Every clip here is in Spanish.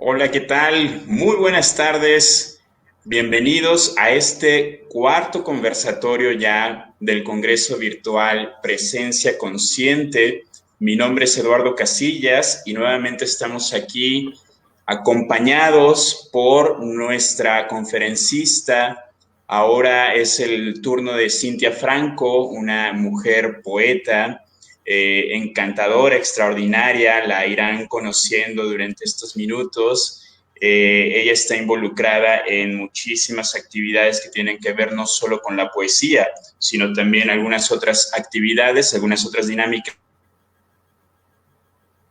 Hola, ¿qué tal? Muy buenas tardes. Bienvenidos a este cuarto conversatorio ya del Congreso Virtual Presencia Consciente. Mi nombre es Eduardo Casillas y nuevamente estamos aquí acompañados por nuestra conferencista. Ahora es el turno de Cintia Franco, una mujer poeta encantadora, extraordinaria, la irán conociendo durante estos minutos. Ella está involucrada en muchísimas actividades que tienen que ver no solo con la poesía, sino también algunas otras actividades, algunas otras dinámicas que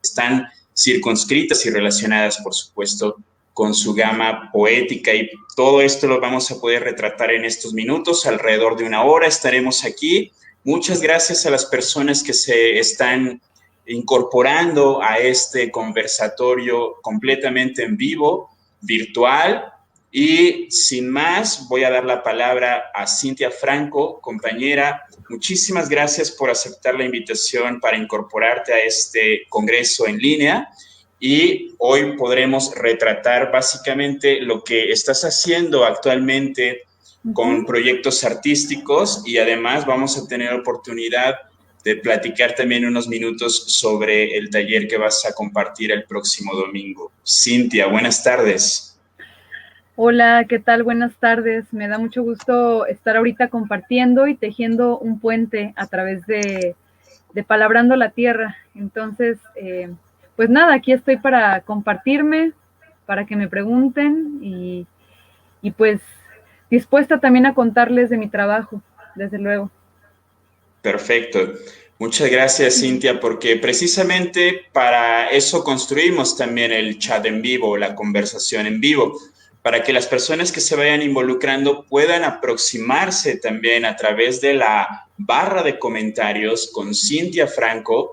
están circunscritas y relacionadas, por supuesto, con su gama poética, y todo esto lo vamos a poder retratar en estos minutos. Alrededor de una hora estaremos aquí. Muchas gracias a las personas que se están incorporando a este conversatorio completamente en vivo, virtual. Y sin más, voy a dar la palabra a Cintia Franco, compañera. Muchísimas gracias por aceptar la invitación para incorporarte a este congreso en línea, y hoy podremos retratar básicamente lo que estás haciendo actualmente con proyectos artísticos, y además vamos a tener oportunidad de platicar también unos minutos sobre el taller que vas a compartir el próximo domingo. Cintia, buenas tardes. Hola, ¿qué tal? Buenas tardes. Me da mucho gusto estar ahorita compartiendo y tejiendo un puente a través de Palabrando la Tierra. Entonces, pues nada, aquí estoy para compartirme, para que me pregunten y pues dispuesta también a contarles de mi trabajo, desde luego. Perfecto. Muchas gracias, Cintia, porque precisamente para eso construimos también el chat en vivo, la conversación en vivo, para que las personas que se vayan involucrando puedan aproximarse también a través de la barra de comentarios con Cintia Franco,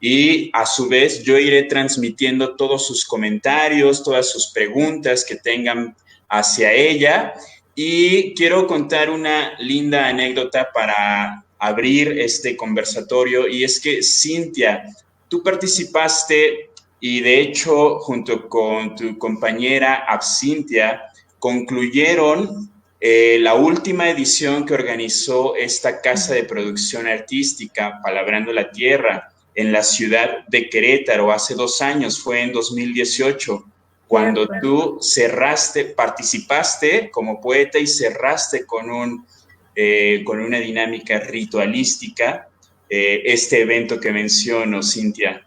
y a su vez yo iré transmitiendo todos sus comentarios, todas sus preguntas que tengan hacia ella. Y quiero contar una linda anécdota para abrir este conversatorio, y es que Cintia, tú participaste, y de hecho junto con tu compañera Absintia concluyeron la última edición que organizó esta casa de producción artística, Palabrando la Tierra, en la ciudad de Querétaro hace 2 años, fue en 2018, cuando Cierto. tú cerraste, participaste como poeta y cerraste con una dinámica ritualística este evento que menciono, Cintia.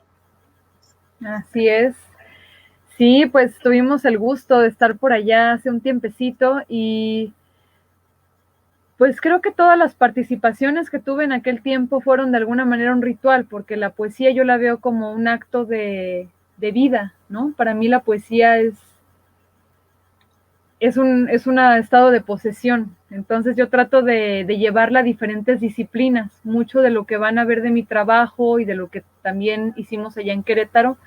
Así es. Sí, pues tuvimos el gusto de estar por allá hace un tiempecito y pues creo que todas las participaciones que tuve en aquel tiempo fueron de alguna manera un ritual, porque la poesía yo la veo como un acto de vida, ¿no? Para mí la poesía es un estado de posesión. Entonces yo trato de llevarla a diferentes disciplinas. Mucho de lo que van a ver de mi trabajo y de lo que también hicimos allá en Querétaro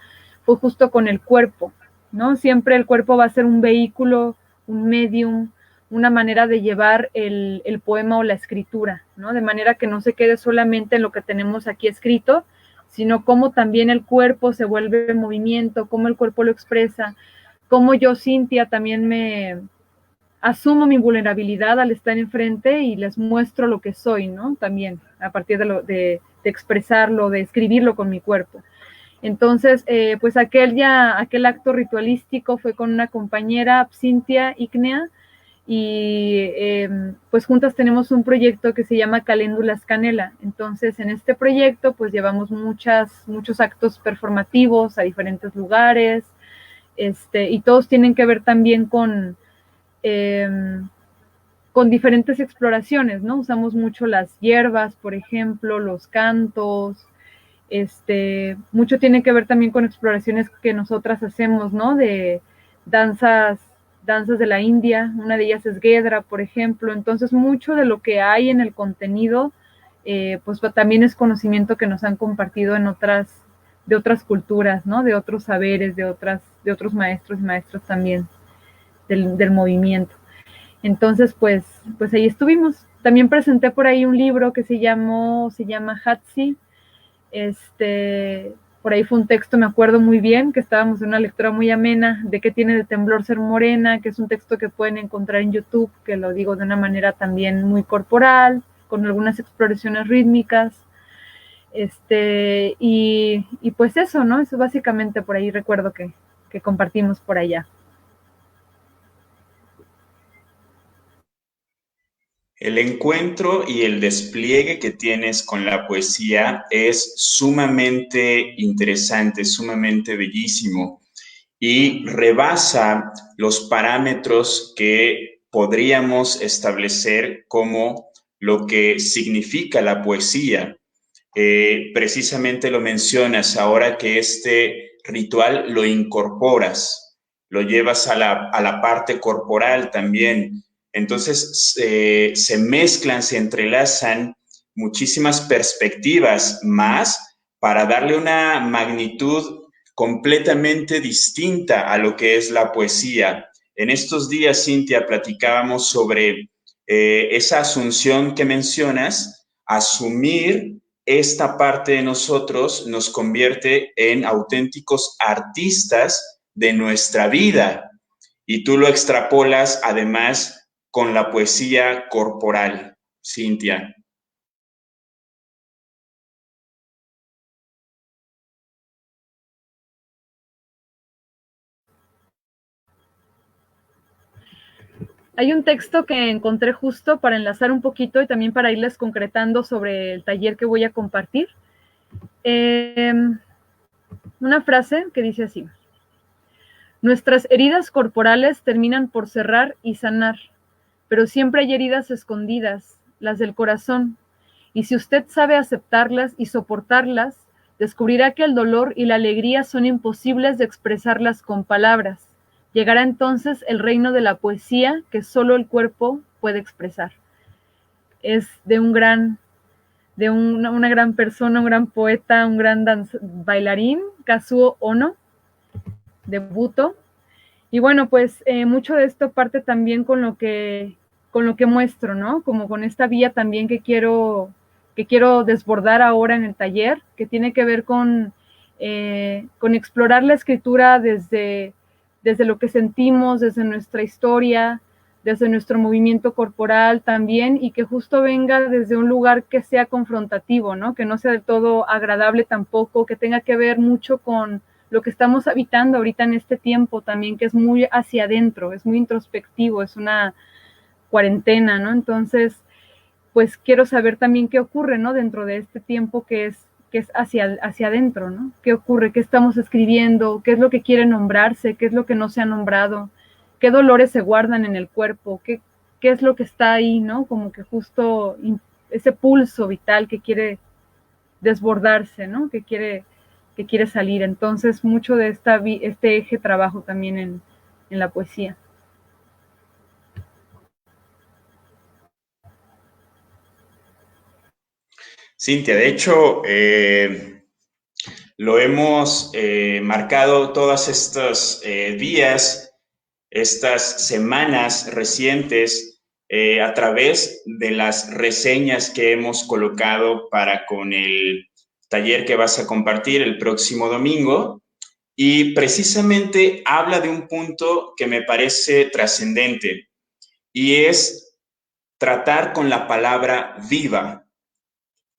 fue justo con el cuerpo, ¿no? Siempre el cuerpo va a ser un vehículo, un medium, una manera de llevar el poema o la escritura, ¿no? De manera que no se quede solamente en lo que tenemos aquí escrito, sino cómo también el cuerpo se vuelve en movimiento, cómo el cuerpo lo expresa, cómo yo, Cintia, también me asumo mi vulnerabilidad al estar enfrente y les muestro lo que soy, ¿no? También a partir de expresarlo, de escribirlo con mi cuerpo. Entonces, pues aquel acto ritualístico fue con una compañera, Cintia Ignea, y pues juntas tenemos un proyecto que se llama Caléndulas Canela. Entonces, en este proyecto, pues llevamos muchos actos performativos a diferentes lugares, y todos tienen que ver también eh, con diferentes exploraciones, ¿no? Usamos mucho las hierbas, por ejemplo, los cantos, mucho tiene que ver también con exploraciones que nosotras hacemos, ¿no? De danzas de la India, una de ellas es Gedra, por ejemplo. Entonces, mucho de lo que hay en el contenido, pues también es conocimiento que nos han compartido de otras culturas, ¿no? De otros saberes, de otros maestros y maestras también del movimiento. Entonces, pues ahí estuvimos. También presenté por ahí un libro que se llama Hatsi, este, Por ahí fue un texto, me acuerdo muy bien, que estábamos en una lectura muy amena de qué tiene de temblor ser morena, que es un texto que pueden encontrar en YouTube, que lo digo de una manera también muy corporal, con algunas exploraciones rítmicas. Y pues eso, ¿no? Eso básicamente por ahí recuerdo que compartimos por allá. El encuentro y el despliegue que tienes con la poesía es sumamente interesante, sumamente bellísimo y rebasa los parámetros que podríamos establecer como lo que significa la poesía. Precisamente lo mencionas ahora que este ritual lo incorporas, lo llevas a la parte corporal también. Entonces se mezclan, se entrelazan muchísimas perspectivas más para darle una magnitud completamente distinta a lo que es la poesía. En estos días, Cintia, platicábamos sobre esa asunción que mencionas, asumir esta parte de nosotros nos convierte en auténticos artistas de nuestra vida. Y tú lo extrapolas además con la poesía corporal, Cintia. Hay un texto que encontré justo para enlazar un poquito y también para irles concretando sobre el taller que voy a compartir. Una frase que dice así: nuestras heridas corporales terminan por cerrar y sanar, pero siempre hay heridas escondidas, las del corazón, y si usted sabe aceptarlas y soportarlas, descubrirá que el dolor y la alegría son imposibles de expresarlas con palabras. Llegará entonces el reino de la poesía que solo el cuerpo puede expresar. Es de una gran persona, un gran poeta, un gran bailarín, Kazuo Ono, de Buto. Y bueno, pues mucho de esto parte también con lo que muestro, ¿no? Como con esta vía también que quiero desbordar ahora en el taller, que tiene que ver con explorar la escritura desde lo que sentimos, desde nuestra historia, desde nuestro movimiento corporal también, y que justo venga desde un lugar que sea confrontativo, ¿no? Que no sea del todo agradable tampoco, que tenga que ver mucho con lo que estamos habitando ahorita en este tiempo también, que es muy hacia adentro, es muy introspectivo, es una cuarentena, ¿no? Entonces, pues quiero saber también qué ocurre, ¿no? Dentro de este tiempo que es hacia adentro, ¿no? ¿Qué ocurre? ¿Qué estamos escribiendo? ¿Qué es lo que quiere nombrarse? ¿Qué es lo que no se ha nombrado? ¿Qué dolores se guardan en el cuerpo? ¿Qué es lo que está ahí, ¿no? Como que justo ese pulso vital que quiere desbordarse, ¿no? Que quiere salir. Entonces, mucho de este eje trabajo también en la poesía. Cintia, de hecho, lo hemos marcado todos estos días, estas semanas recientes, a través de las reseñas que hemos colocado para con el taller que vas a compartir el próximo domingo. Y precisamente habla de un punto que me parece trascendente y es tratar con la palabra viva.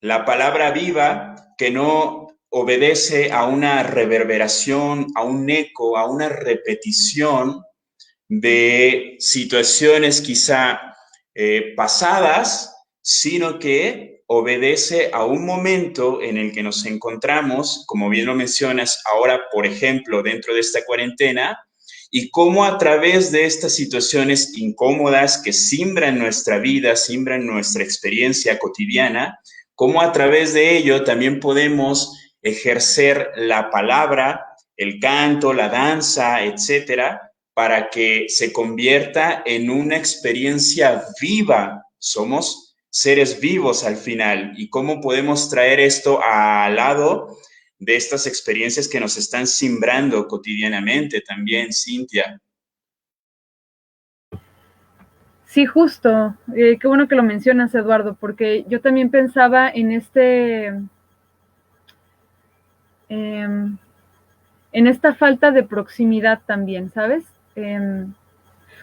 La palabra viva que no obedece a una reverberación, a un eco, a una repetición de situaciones quizá pasadas, sino que obedece a un momento en el que nos encontramos, como bien lo mencionas ahora, por ejemplo, dentro de esta cuarentena, y cómo a través de estas situaciones incómodas que simbran nuestra vida, simbran nuestra experiencia cotidiana, cómo a través de ello también podemos ejercer la palabra, el canto, la danza, etcétera, para que se convierta en una experiencia viva. Somos seres vivos al final. ¿Y cómo podemos traer esto al lado de estas experiencias que nos están simbrando cotidianamente también, Cintia? Sí, justo. Qué bueno que lo mencionas, Eduardo, porque yo también pensaba en esta falta de proximidad también, ¿sabes?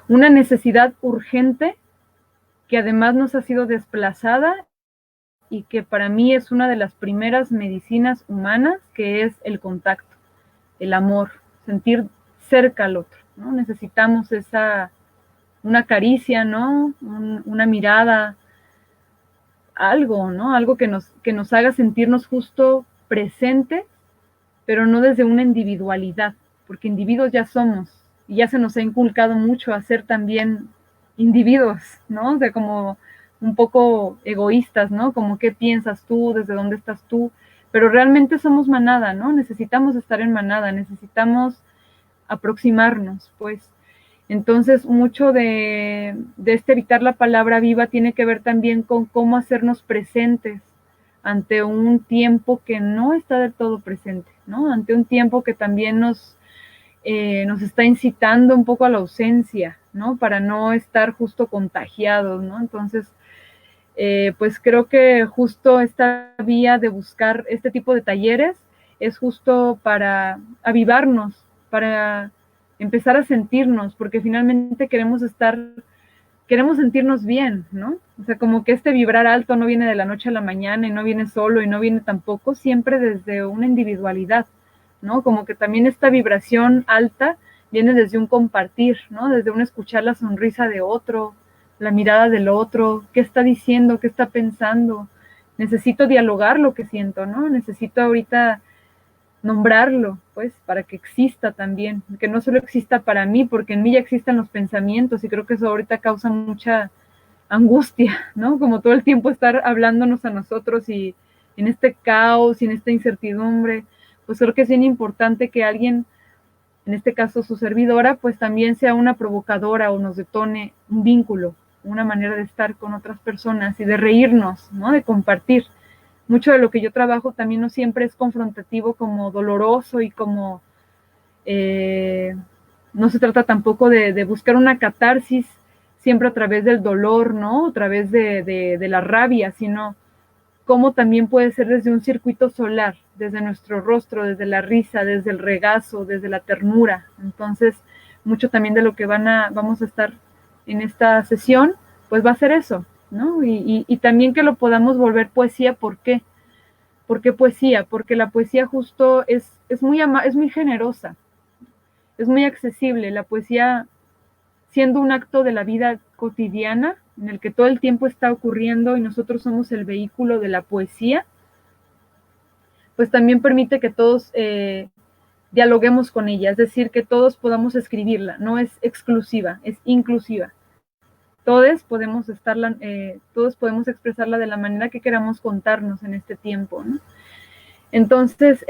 Una necesidad urgente que además nos ha sido desplazada y que para mí es una de las primeras medicinas humanas, que es el contacto, el amor, sentir cerca al otro, ¿no? Necesitamos una caricia, ¿no? Una mirada, algo, ¿no? Algo que nos haga sentirnos justo presentes, pero no desde una individualidad, porque individuos ya somos, y ya se nos ha inculcado mucho a ser también individuos, ¿no? O sea, como un poco egoístas, ¿no? Como qué piensas tú, desde dónde estás tú, pero realmente somos manada, ¿no? Necesitamos estar en manada, necesitamos aproximarnos, pues. Entonces, mucho de este evitar la palabra viva tiene que ver también con cómo hacernos presentes ante un tiempo que no está del todo presente, ¿no? Ante un tiempo que también nos está incitando un poco a la ausencia, ¿no? Para no estar justo contagiados, ¿no? Entonces, pues creo que justo esta vía de buscar este tipo de talleres es justo para avivarnos, para empezar a sentirnos, porque finalmente queremos sentirnos bien, ¿no? O sea, como que este vibrar alto no viene de la noche a la mañana y no viene solo y no viene tampoco siempre desde una individualidad, ¿no? Como que también esta vibración alta viene desde un compartir, ¿no? Desde un escuchar la sonrisa de otro, la mirada del otro, qué está diciendo, qué está pensando. Necesito dialogar lo que siento, ¿no? Necesito ahorita nombrarlo, pues, para que exista también, que no solo exista para mí, porque en mí ya existen los pensamientos y creo que eso ahorita causa mucha angustia, ¿no? Como todo el tiempo estar hablándonos a nosotros y en este caos y en esta incertidumbre, pues creo que es bien importante que alguien, en este caso su servidora, pues también sea una provocadora o nos detone un vínculo, una manera de estar con otras personas y de reírnos, ¿no? De compartir. Mucho de lo que yo trabajo también no siempre es confrontativo como doloroso y como no se trata tampoco de buscar una catarsis siempre a través del dolor, ¿no? A través de la rabia, sino cómo también puede ser desde un circuito solar, desde nuestro rostro, desde la risa, desde el regazo, desde la ternura. Entonces, mucho también de lo que vamos a estar en esta sesión, pues va a ser eso, ¿no? Y también que lo podamos volver poesía, ¿por qué? ¿Por qué poesía? Porque la poesía justo es muy generosa, es muy accesible. La poesía, siendo un acto de la vida cotidiana, en el que todo el tiempo está ocurriendo y nosotros somos el vehículo de la poesía, pues también permite que todos dialoguemos con ella, es decir, que todos podamos escribirla, no es exclusiva, es inclusiva. Todos podemos expresarla de la manera que queramos contarnos en este tiempo, ¿no? Entonces,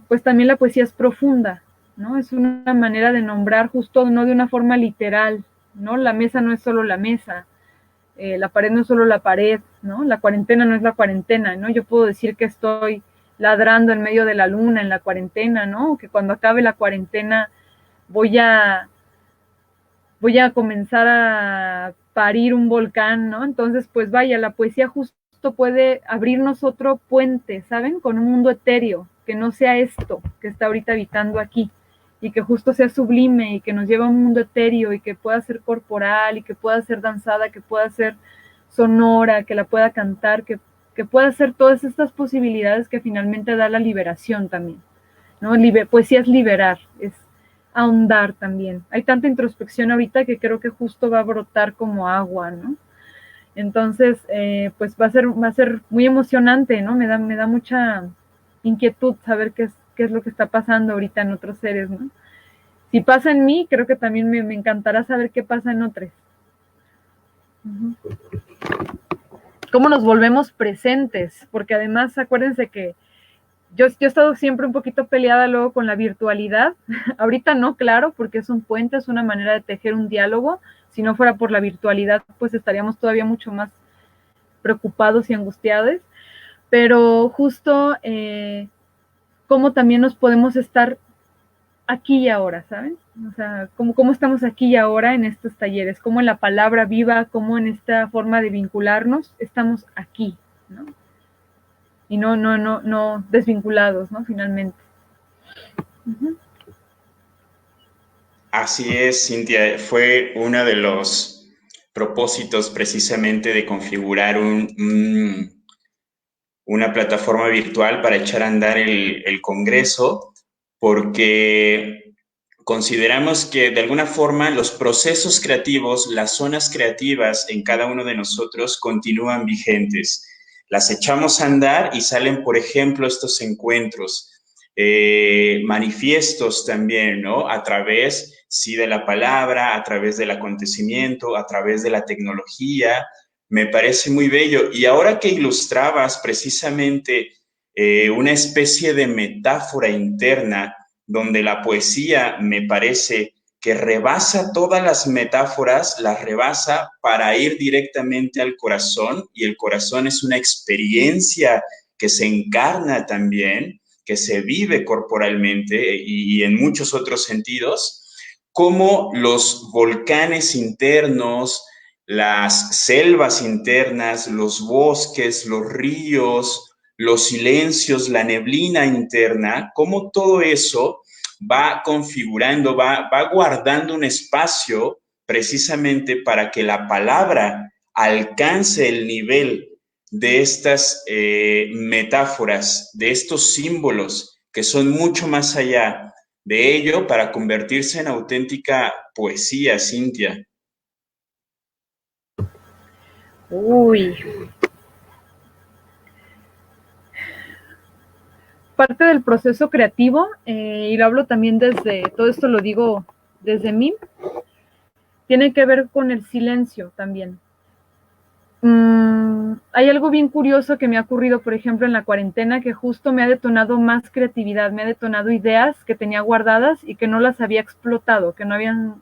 pues también la poesía es profunda, ¿no? Es una manera de nombrar justo, no de una forma literal, ¿no? La mesa no es solo la mesa, la pared no es solo la pared, ¿no? La cuarentena no es la cuarentena, ¿no? Yo puedo decir que estoy ladrando en medio de la luna en la cuarentena, ¿no? Que cuando acabe la cuarentena voy a comenzar a parir un volcán, ¿no? Entonces, pues vaya, la poesía justo puede abrirnos otro puente, ¿saben? Con un mundo etéreo, que no sea esto que está ahorita habitando aquí, y que justo sea sublime y que nos lleve a un mundo etéreo y que pueda ser corporal y que pueda ser danzada, que pueda ser sonora, que la pueda cantar, que pueda ser todas estas posibilidades que finalmente da la liberación también, ¿no? Poesía es liberar, es ahondar también. Hay tanta introspección ahorita que creo que justo va a brotar como agua, ¿no? Entonces, pues va a ser muy emocionante, ¿no? Me da mucha inquietud saber qué es lo que está pasando ahorita en otros seres, ¿no? Si pasa en mí, creo que también me encantará saber qué pasa en otros. Uh-huh. Cómo nos volvemos presentes, porque además acuérdense que yo he estado siempre un poquito peleada luego con la virtualidad. Ahorita no, claro, porque es un puente, es una manera de tejer un diálogo. Si no fuera por la virtualidad, pues estaríamos todavía mucho más preocupados y angustiados. Pero justo cómo también nos podemos estar aquí y ahora, ¿saben? O sea, cómo estamos aquí y ahora en estos talleres, cómo en la palabra viva, cómo en esta forma de vincularnos, estamos aquí, ¿no? Y no desvinculados, ¿no? Finalmente. Uh-huh. Así es, Cintia. Fue uno de los propósitos precisamente de configurar una plataforma virtual para echar a andar el Congreso, porque consideramos que de alguna forma los procesos creativos, las zonas creativas en cada uno de nosotros continúan vigentes. Las echamos a andar y salen, por ejemplo, estos encuentros, manifiestos también, ¿no? A través, sí, de la palabra, a través del acontecimiento, a través de la tecnología. Me parece muy bello. Y ahora que ilustrabas precisamente una especie de metáfora interna, donde la poesía me parece que rebasa todas las metáforas, las rebasa para ir directamente al corazón, y el corazón es una experiencia que se encarna también, que se vive corporalmente y en muchos otros sentidos, como los volcanes internos, las selvas internas, los bosques, los ríos, los silencios, la neblina interna, cómo todo eso va configurando, va guardando un espacio precisamente para que la palabra alcance el nivel de estas metáforas, de estos símbolos que son mucho más allá de ello para convertirse en auténtica poesía, Cintia. Uy, parte del proceso creativo, y lo hablo también desde, todo esto lo digo desde mí, tiene que ver con el silencio también. Hay algo bien curioso que me ha ocurrido, por ejemplo, en la cuarentena, que justo me ha detonado más creatividad, me ha detonado ideas que tenía guardadas y que no las había explotado, que no habían,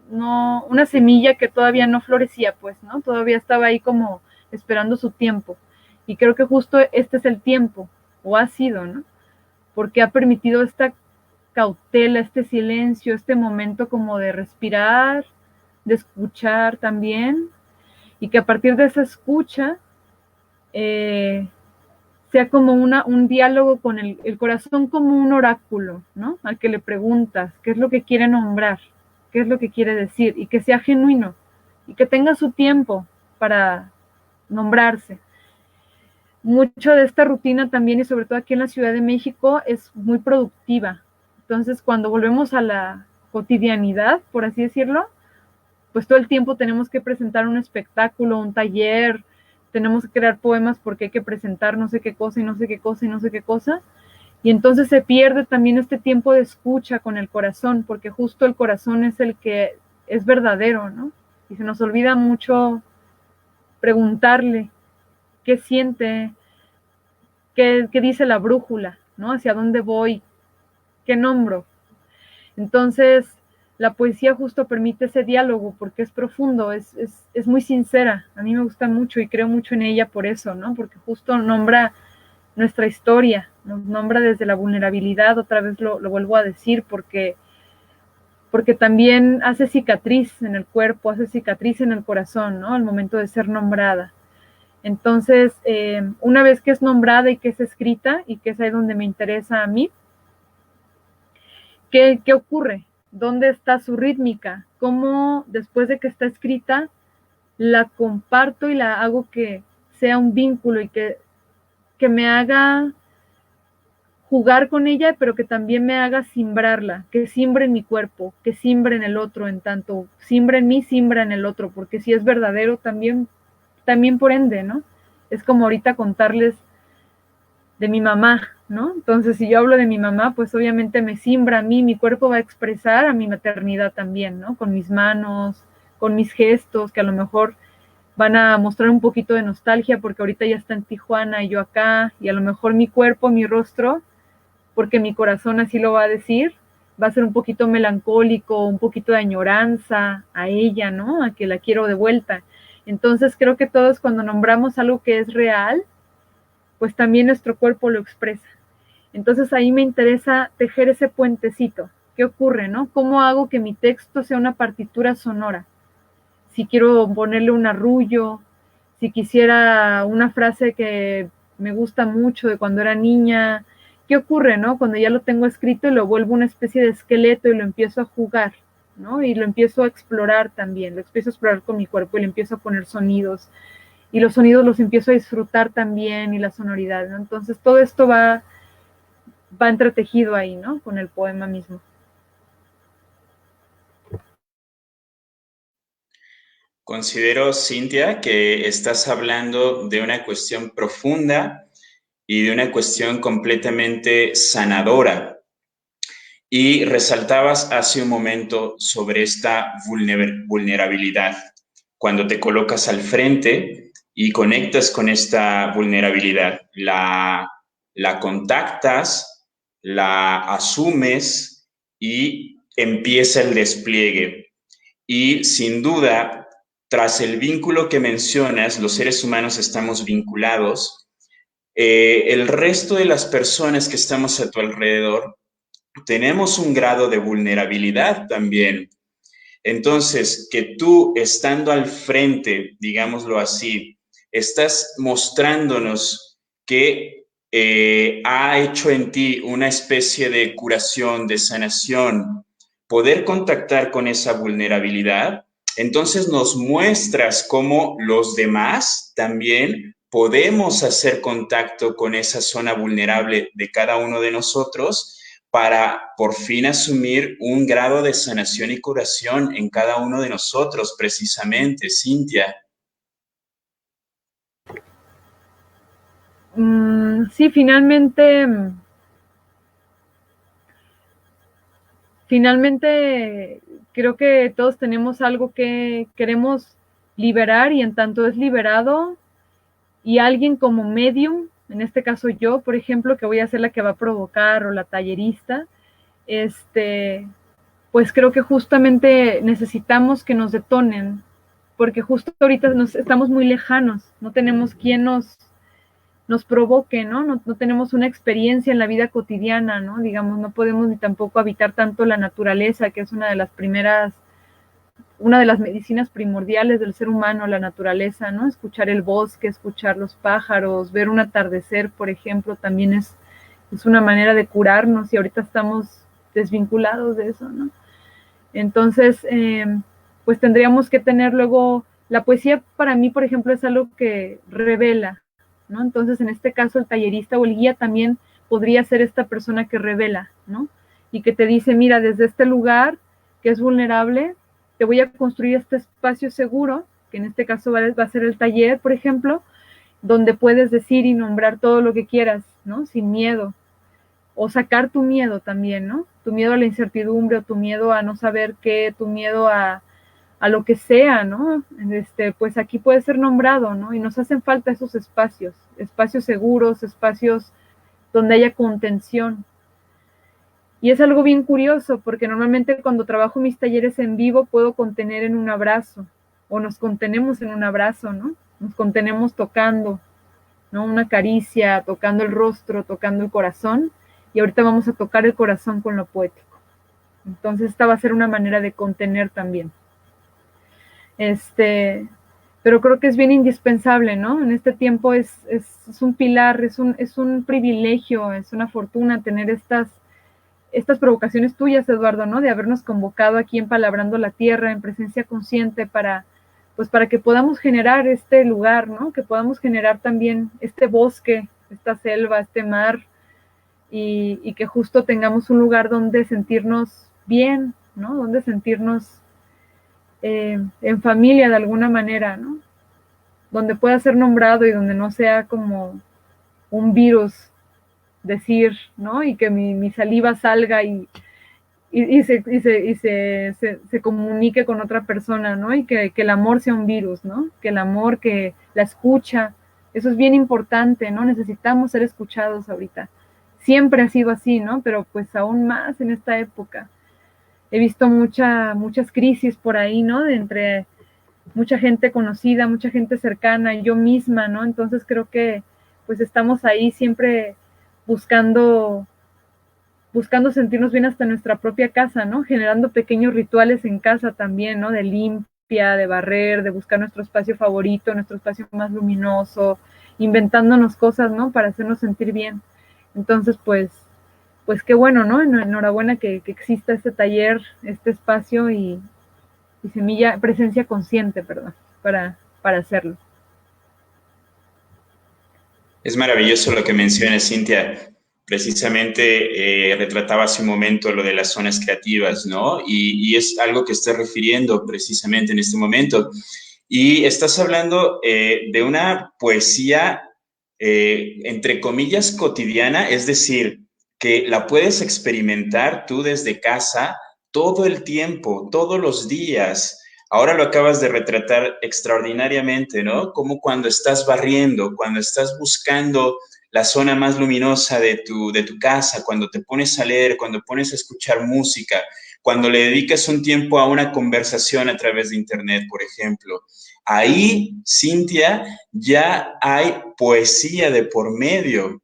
no, una semilla que todavía no florecía, pues, ¿no? Todavía estaba ahí como esperando su tiempo. Y creo que justo este es el tiempo, o ha sido, ¿no? Porque ha permitido esta cautela, este silencio, este momento como de respirar, de escuchar también, y que a partir de esa escucha sea como un diálogo con el corazón, como un oráculo, ¿no? Al que le preguntas qué es lo que quiere nombrar, qué es lo que quiere decir, y que sea genuino, y que tenga su tiempo para nombrarse. Mucho de esta rutina también, y sobre todo aquí en la Ciudad de México, es muy productiva. Entonces, cuando volvemos a la cotidianidad, por así decirlo, pues todo el tiempo tenemos que presentar un espectáculo, un taller, tenemos que crear poemas porque hay que presentar no sé qué cosa y no sé qué cosa y no sé qué cosa. Y entonces se pierde también este tiempo de escucha con el corazón, porque justo el corazón es el que es verdadero, ¿no? Y se nos olvida mucho preguntarle qué siente, qué dice la brújula, ¿no? Hacia dónde voy, qué nombro. Entonces, la poesía justo permite ese diálogo porque es profundo, es muy sincera. A mí me gusta mucho y creo mucho en ella por eso, ¿no? Porque justo nombra nuestra historia, nos nombra desde la vulnerabilidad, otra vez lo vuelvo a decir, porque también hace cicatriz en el cuerpo, hace cicatriz en el corazón, ¿no? Al momento de ser nombrada. Entonces, una vez que es nombrada y que es escrita, y que es ahí donde me interesa a mí, ¿qué ocurre? ¿Dónde está su rítmica? ¿Cómo después de que está escrita la comparto y la hago que sea un vínculo y que me haga jugar con ella, pero que también me haga simbrarla, que simbre en mi cuerpo, que simbre en el otro, en tanto simbra en mí, simbra en el otro, porque si es verdadero también por ende, ¿no? Es como ahorita contarles de mi mamá, ¿no? Entonces, si yo hablo de mi mamá, pues obviamente me simbra a mí, mi cuerpo va a expresar a mi maternidad también, ¿no? Con mis manos, con mis gestos, que a lo mejor van a mostrar un poquito de nostalgia porque ahorita ya está en Tijuana y yo acá, y a lo mejor mi cuerpo, mi rostro, porque mi corazón así lo va a decir, va a ser un poquito melancólico, un poquito de añoranza a ella, ¿no? A que la quiero de vuelta. Entonces creo que todos cuando nombramos algo que es real, pues también nuestro cuerpo lo expresa. Entonces ahí me interesa tejer ese puentecito. ¿Qué ocurre, no? ¿Cómo hago que mi texto sea una partitura sonora? Si quiero ponerle un arrullo, si quisiera una frase que me gusta mucho de cuando era niña, ¿qué ocurre, no? Cuando ya lo tengo escrito y lo vuelvo una especie de esqueleto y lo empiezo a jugar, ¿no? Y lo empiezo a explorar también, lo empiezo a explorar con mi cuerpo y le empiezo a poner sonidos. Y los sonidos los empiezo a disfrutar también y la sonoridad, ¿no? Entonces todo esto va entretejido ahí, ¿no? Con el poema mismo. Considero, Cintia, que estás hablando de una cuestión profunda y de una cuestión completamente sanadora. Y resaltabas hace un momento sobre esta vulnerabilidad. Cuando te colocas al frente y conectas con esta vulnerabilidad, la contactas, la asumes y empieza el despliegue. Y sin duda, tras el vínculo que mencionas, los seres humanos estamos vinculados. El resto de las personas que estamos a tu alrededor tenemos un grado de vulnerabilidad también. Entonces, que tú estando al frente, digámoslo así, estás mostrándonos que ha hecho en ti una especie de curación, de sanación, poder contactar con esa vulnerabilidad, entonces nos muestras cómo los demás también podemos hacer contacto con esa zona vulnerable de cada uno de nosotros para por fin asumir un grado de sanación y curación en cada uno de nosotros, precisamente, Cintia. Sí, finalmente creo que todos tenemos algo que queremos liberar y en tanto es liberado y alguien como medium, en este caso yo, por ejemplo, que voy a ser la que va a provocar o la tallerista, pues creo que justamente necesitamos que nos detonen, porque justo ahorita estamos muy lejanos, no tenemos quien nos provoque, ¿no? ¿no? tenemos una experiencia en la vida cotidiana, ¿no? Digamos, no podemos ni tampoco habitar tanto la naturaleza, que es una de las medicinas primordiales del ser humano, la naturaleza, ¿no? Escuchar el bosque, escuchar los pájaros, ver un atardecer, por ejemplo, también es una manera de curarnos y ahorita estamos desvinculados de eso, ¿no? Entonces, pues tendríamos que tener luego, la poesía para mí, por ejemplo, es algo que revela, ¿no? Entonces, en este caso, el tallerista o el guía también podría ser esta persona que revela, ¿no? Y que te dice, mira, desde este lugar que es vulnerable, te voy a construir este espacio seguro, que en este caso va a ser el taller, por ejemplo, donde puedes decir y nombrar todo lo que quieras, ¿no? Sin miedo, o sacar tu miedo también, ¿no? Tu miedo a la incertidumbre, o tu miedo a no saber qué, tu miedo a lo que sea, ¿no? Pues aquí puede ser nombrado, ¿no? Y nos hacen falta esos espacios seguros, espacios donde haya contención. Y es algo bien curioso, porque normalmente cuando trabajo mis talleres en vivo puedo contener en un abrazo, o nos contenemos en un abrazo, ¿no? Nos contenemos tocando, ¿no? Una caricia, tocando el rostro, tocando el corazón, y ahorita vamos a tocar el corazón con lo poético. Entonces esta va a ser una manera de contener también. Pero creo que es bien indispensable, ¿no? En este tiempo es un pilar, es un privilegio, es una fortuna tener estas provocaciones tuyas, Eduardo, ¿no? De habernos convocado aquí en Palabrando la Tierra, en presencia consciente, para que podamos generar este lugar, ¿no? Que podamos generar también este bosque, esta selva, este mar, y que justo tengamos un lugar donde sentirnos bien, ¿no? Donde sentirnos en familia de alguna manera, ¿no? Donde pueda ser nombrado y donde no sea como un virus decir, ¿no? Y que mi saliva salga y se comunique con otra persona, ¿no? Y que el amor sea un virus, ¿no? Que el amor, que la escucha, eso es bien importante, ¿no? Necesitamos ser escuchados ahorita. Siempre ha sido así, ¿no? Pero pues aún más en esta época. He visto muchas crisis por ahí, ¿no? De entre mucha gente conocida, mucha gente cercana, yo misma, ¿no? Entonces creo que pues estamos ahí siempre buscando sentirnos bien hasta nuestra propia casa, ¿no? Generando pequeños rituales en casa también, ¿no? De limpia, de barrer, de buscar nuestro espacio favorito, nuestro espacio más luminoso, inventándonos cosas, ¿no? Para hacernos sentir bien. Entonces, pues qué bueno, ¿no? Enhorabuena que exista este taller, este espacio y semilla, presencia consciente, perdón, para hacerlo. Es maravilloso lo que mencionas, Cintia. Precisamente retrataba hace un momento lo de las zonas creativas, ¿no? Y es algo que estás refiriendo precisamente en este momento. Y estás hablando de una poesía, entre comillas, cotidiana, es decir, que la puedes experimentar tú desde casa todo el tiempo, todos los días. Ahora lo acabas de retratar extraordinariamente, ¿no? Como cuando estás barriendo, cuando estás buscando la zona más luminosa de tu casa, cuando te pones a leer, cuando pones a escuchar música, cuando le dedicas un tiempo a una conversación a través de Internet, por ejemplo. Ahí, Cintia, ya hay poesía de por medio.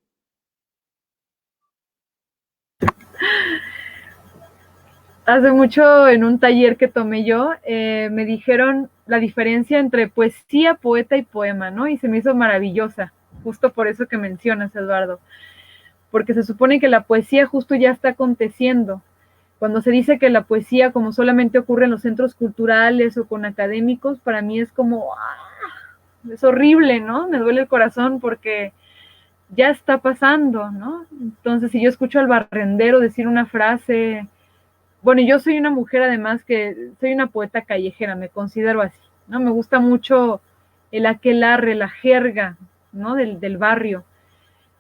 Hace mucho en un taller que tomé yo, me dijeron la diferencia entre poesía, poeta y poema, ¿no? Y se me hizo maravillosa, justo por eso que mencionas, Eduardo, porque se supone que la poesía justo ya está aconteciendo. Cuando se dice que la poesía como solamente ocurre en los centros culturales o con académicos, para mí es como, es horrible, ¿no? Me duele el corazón porque ya está pasando, ¿no? Entonces, si yo escucho al barrendero decir una frase, bueno, yo soy una mujer además que soy una poeta callejera, me considero así, ¿no? Me gusta mucho el aquelarre, la jerga, ¿no? Del barrio.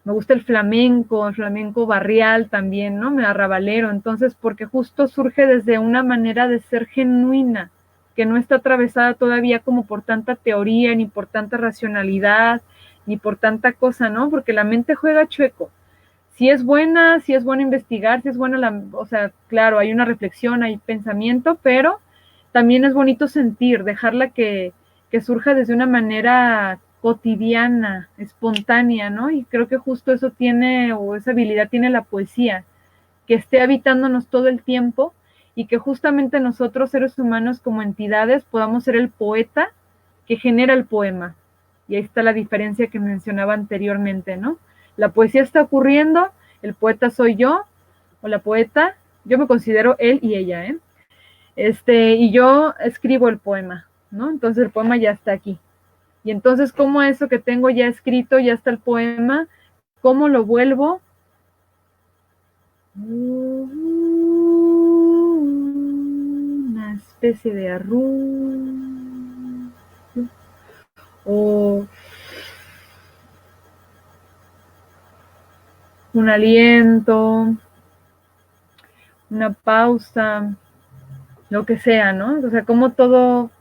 Me gusta el flamenco barrial también, ¿no? Me arrabalero, entonces, porque justo surge desde una manera de ser genuina, que no está atravesada todavía como por tanta teoría, ni por tanta racionalidad, ni por tanta cosa, ¿no? Porque la mente juega chueco. Si es bueno investigar, si es bueno, o sea, claro, hay una reflexión, hay pensamiento, pero también es bonito sentir, dejarla que surja desde una manera cotidiana, espontánea, ¿no? Y creo que justo eso tiene, o esa habilidad tiene la poesía, que esté habitándonos todo el tiempo y que justamente nosotros, seres humanos como entidades, podamos ser el poeta que genera el poema. Y ahí está la diferencia que mencionaba anteriormente, ¿no? La poesía está ocurriendo, el poeta soy yo, o la poeta, yo me considero él y ella, ¿eh? Y yo escribo el poema, ¿no? Entonces el poema ya está aquí. Y entonces, ¿cómo eso que tengo ya escrito, ya está el poema, cómo lo vuelvo? Una especie de arrullo o un aliento, una pausa, lo que sea, ¿no? O sea, como todo,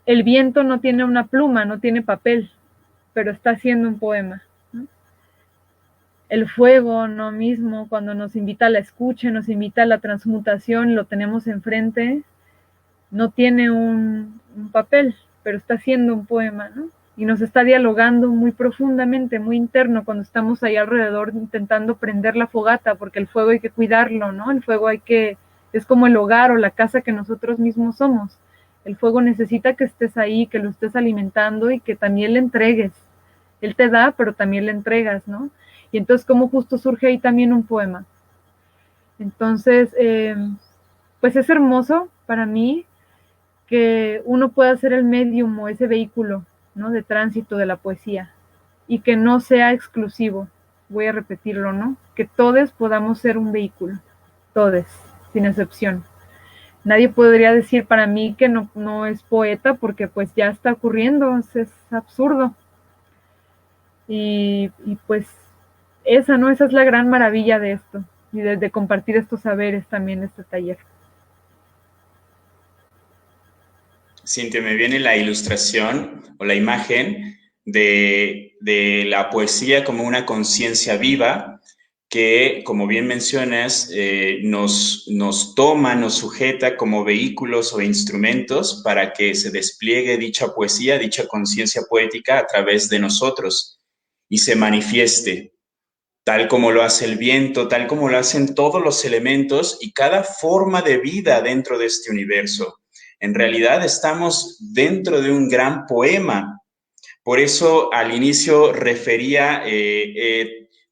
el viento no tiene una pluma, no tiene papel, pero está haciendo un poema, ¿no? El fuego, no mismo, cuando nos invita a la escucha, nos invita a la transmutación, lo tenemos enfrente, no tiene un papel, pero está haciendo un poema, ¿no? Y nos está dialogando muy profundamente, muy interno, cuando estamos ahí alrededor intentando prender la fogata, porque el fuego hay que cuidarlo, ¿no? El fuego es como el hogar o la casa que nosotros mismos somos. El fuego necesita que estés ahí, que lo estés alimentando y que también le entregues. Él te da, pero también le entregas, ¿no? Y entonces, como justo surge ahí también un poema. Entonces, pues es hermoso para mí que uno pueda ser el medium o ese vehículo, ¿no? De tránsito de la poesía y que no sea exclusivo, voy a repetirlo, ¿no? Que todos podamos ser un vehículo, todos, sin excepción. Nadie podría decir para mí que no es poeta porque pues ya está ocurriendo, es absurdo. Y pues esa, ¿no? Esa es la gran maravilla de esto y de compartir estos saberes también, este taller. Cintia, me viene la ilustración o la imagen de la poesía como una conciencia viva que, como bien mencionas, nos toma, nos sujeta como vehículos o instrumentos para que se despliegue dicha poesía, dicha conciencia poética a través de nosotros y se manifieste, tal como lo hace el viento, tal como lo hacen todos los elementos y cada forma de vida dentro de este universo. En realidad estamos dentro de un gran poema, Por eso al inicio refería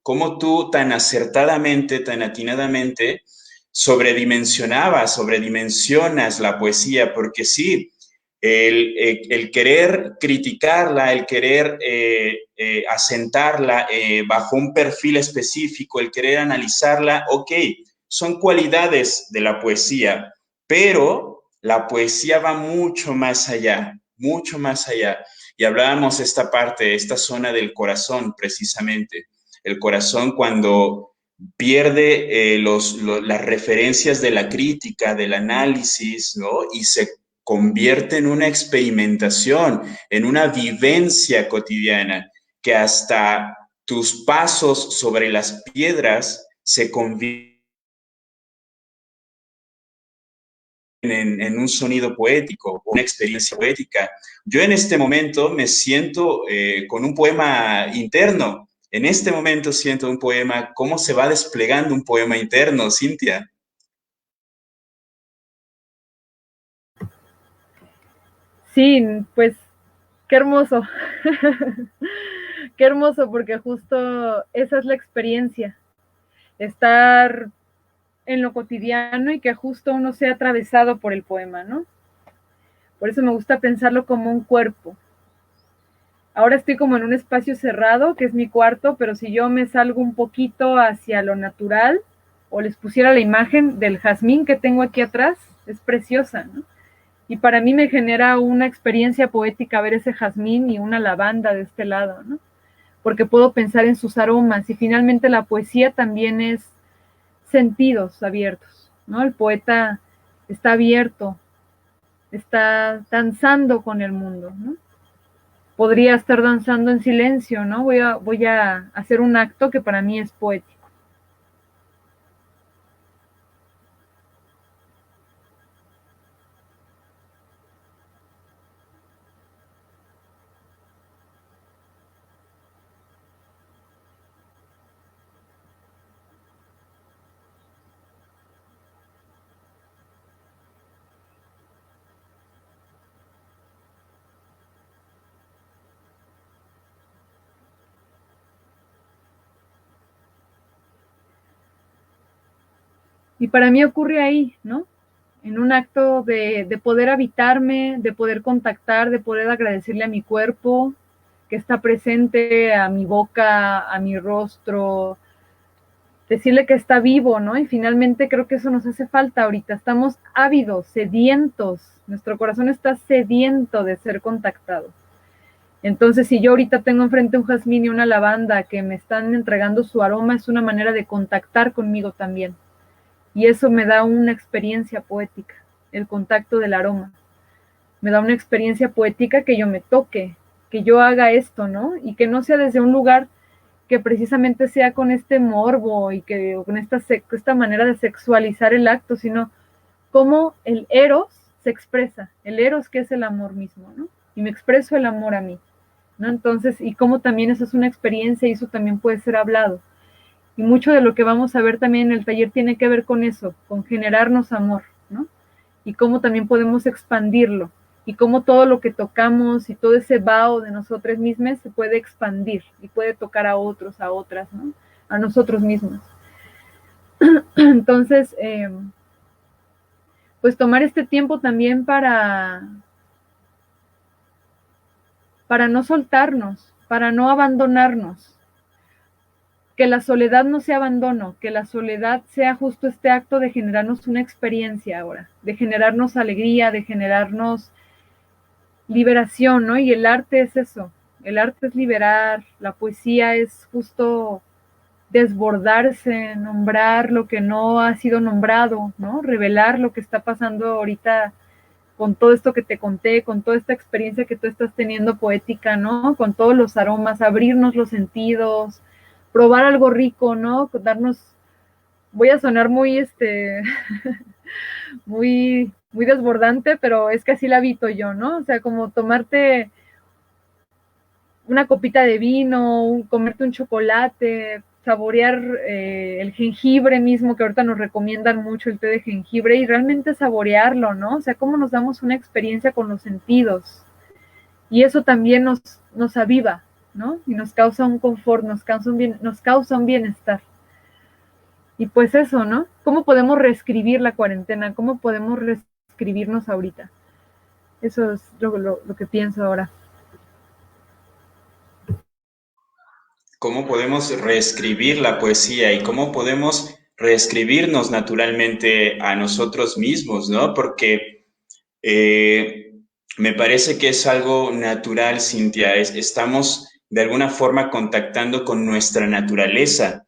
cómo tú tan acertadamente, tan atinadamente sobredimensionas la poesía, porque sí, el querer criticarla, el querer asentarla bajo un perfil específico, el querer analizarla, ok, son cualidades de la poesía, pero la poesía va mucho más allá, mucho más allá. Y hablábamos esta parte, esta zona del corazón, precisamente. El corazón cuando pierde las referencias de la crítica, del análisis, ¿no? Y se convierte en una experimentación, en una vivencia cotidiana, que hasta tus pasos sobre las piedras se convierten en un sonido poético, una experiencia poética. Yo en este momento me siento con un poema interno. En este momento siento un poema, cómo se va desplegando un poema interno, Cintia. Sí, pues qué hermoso. Qué hermoso, porque justo esa es la experiencia, estar en lo cotidiano y que justo uno sea atravesado por el poema, ¿no? Por eso me gusta pensarlo como un cuerpo. Ahora estoy como en un espacio cerrado, que es mi cuarto, pero si yo me salgo un poquito hacia lo natural, o les pusiera la imagen del jazmín que tengo aquí atrás, es preciosa, ¿no? Y para mí me genera una experiencia poética ver ese jazmín y una lavanda de este lado, ¿no? Porque puedo pensar en sus aromas y finalmente la poesía también es sentidos abiertos, ¿no? El poeta está abierto, está danzando con el mundo, ¿no? Podría estar danzando en silencio, ¿no? Voy a hacer un acto que para mí es poético. Y para mí ocurre ahí, ¿no? En un acto de poder habitarme, de poder contactar, de poder agradecerle a mi cuerpo que está presente, a mi boca, a mi rostro, decirle que está vivo, ¿no? Y finalmente creo que eso nos hace falta ahorita. Estamos ávidos, sedientos. Nuestro corazón está sediento de ser contactado. Entonces, si yo ahorita tengo enfrente un jazmín y una lavanda que me están entregando su aroma, es una manera de contactar conmigo también. Y eso me da una experiencia poética, el contacto del aroma. Me da una experiencia poética que yo me toque, que yo haga esto, ¿no? Y que no sea desde un lugar que precisamente sea con este morbo y que con esta manera de sexualizar el acto, sino cómo el eros se expresa, el eros que es el amor mismo, ¿no? Y me expreso el amor a mí, ¿no? Entonces, y cómo también eso es una experiencia y eso también puede ser hablado. Y mucho de lo que vamos a ver también en el taller tiene que ver con eso, con generarnos amor, ¿no? Y cómo también podemos expandirlo, y cómo todo lo que tocamos y todo ese vaho de nosotros mismos se puede expandir y puede tocar a otros, a otras, ¿no? A nosotros mismos. Entonces, pues tomar este tiempo también para no soltarnos, para no abandonarnos, que la soledad no sea abandono, que la soledad sea justo este acto de generarnos una experiencia ahora, de generarnos alegría, de generarnos liberación, ¿no? Y el arte es eso, el arte es liberar, la poesía es justo desbordarse, nombrar lo que no ha sido nombrado, ¿no? Revelar lo que está pasando ahorita con todo esto que te conté, con toda esta experiencia que tú estás teniendo poética, ¿no? Con todos los aromas, abrirnos los sentidos, probar algo rico, ¿no? Darnos, voy a sonar muy, muy desbordante, pero es que así la habito yo, ¿no? O sea, como tomarte una copita de vino, comerte un chocolate, saborear el jengibre mismo, que ahorita nos recomiendan mucho el té de jengibre, y realmente saborearlo, ¿no? O sea, cómo nos damos una experiencia con los sentidos. y eso también nos aviva, ¿no? Y nos causa un confort, nos causa un bienestar. Y pues eso, ¿no? ¿Cómo podemos reescribir la cuarentena? ¿Cómo podemos reescribirnos ahorita? Eso es lo que pienso ahora. ¿Cómo podemos reescribir la poesía y cómo podemos reescribirnos naturalmente a nosotros mismos, ¿no? Porque eh, me parece que es algo natural, Cintia. Estamos de alguna forma contactando con nuestra naturaleza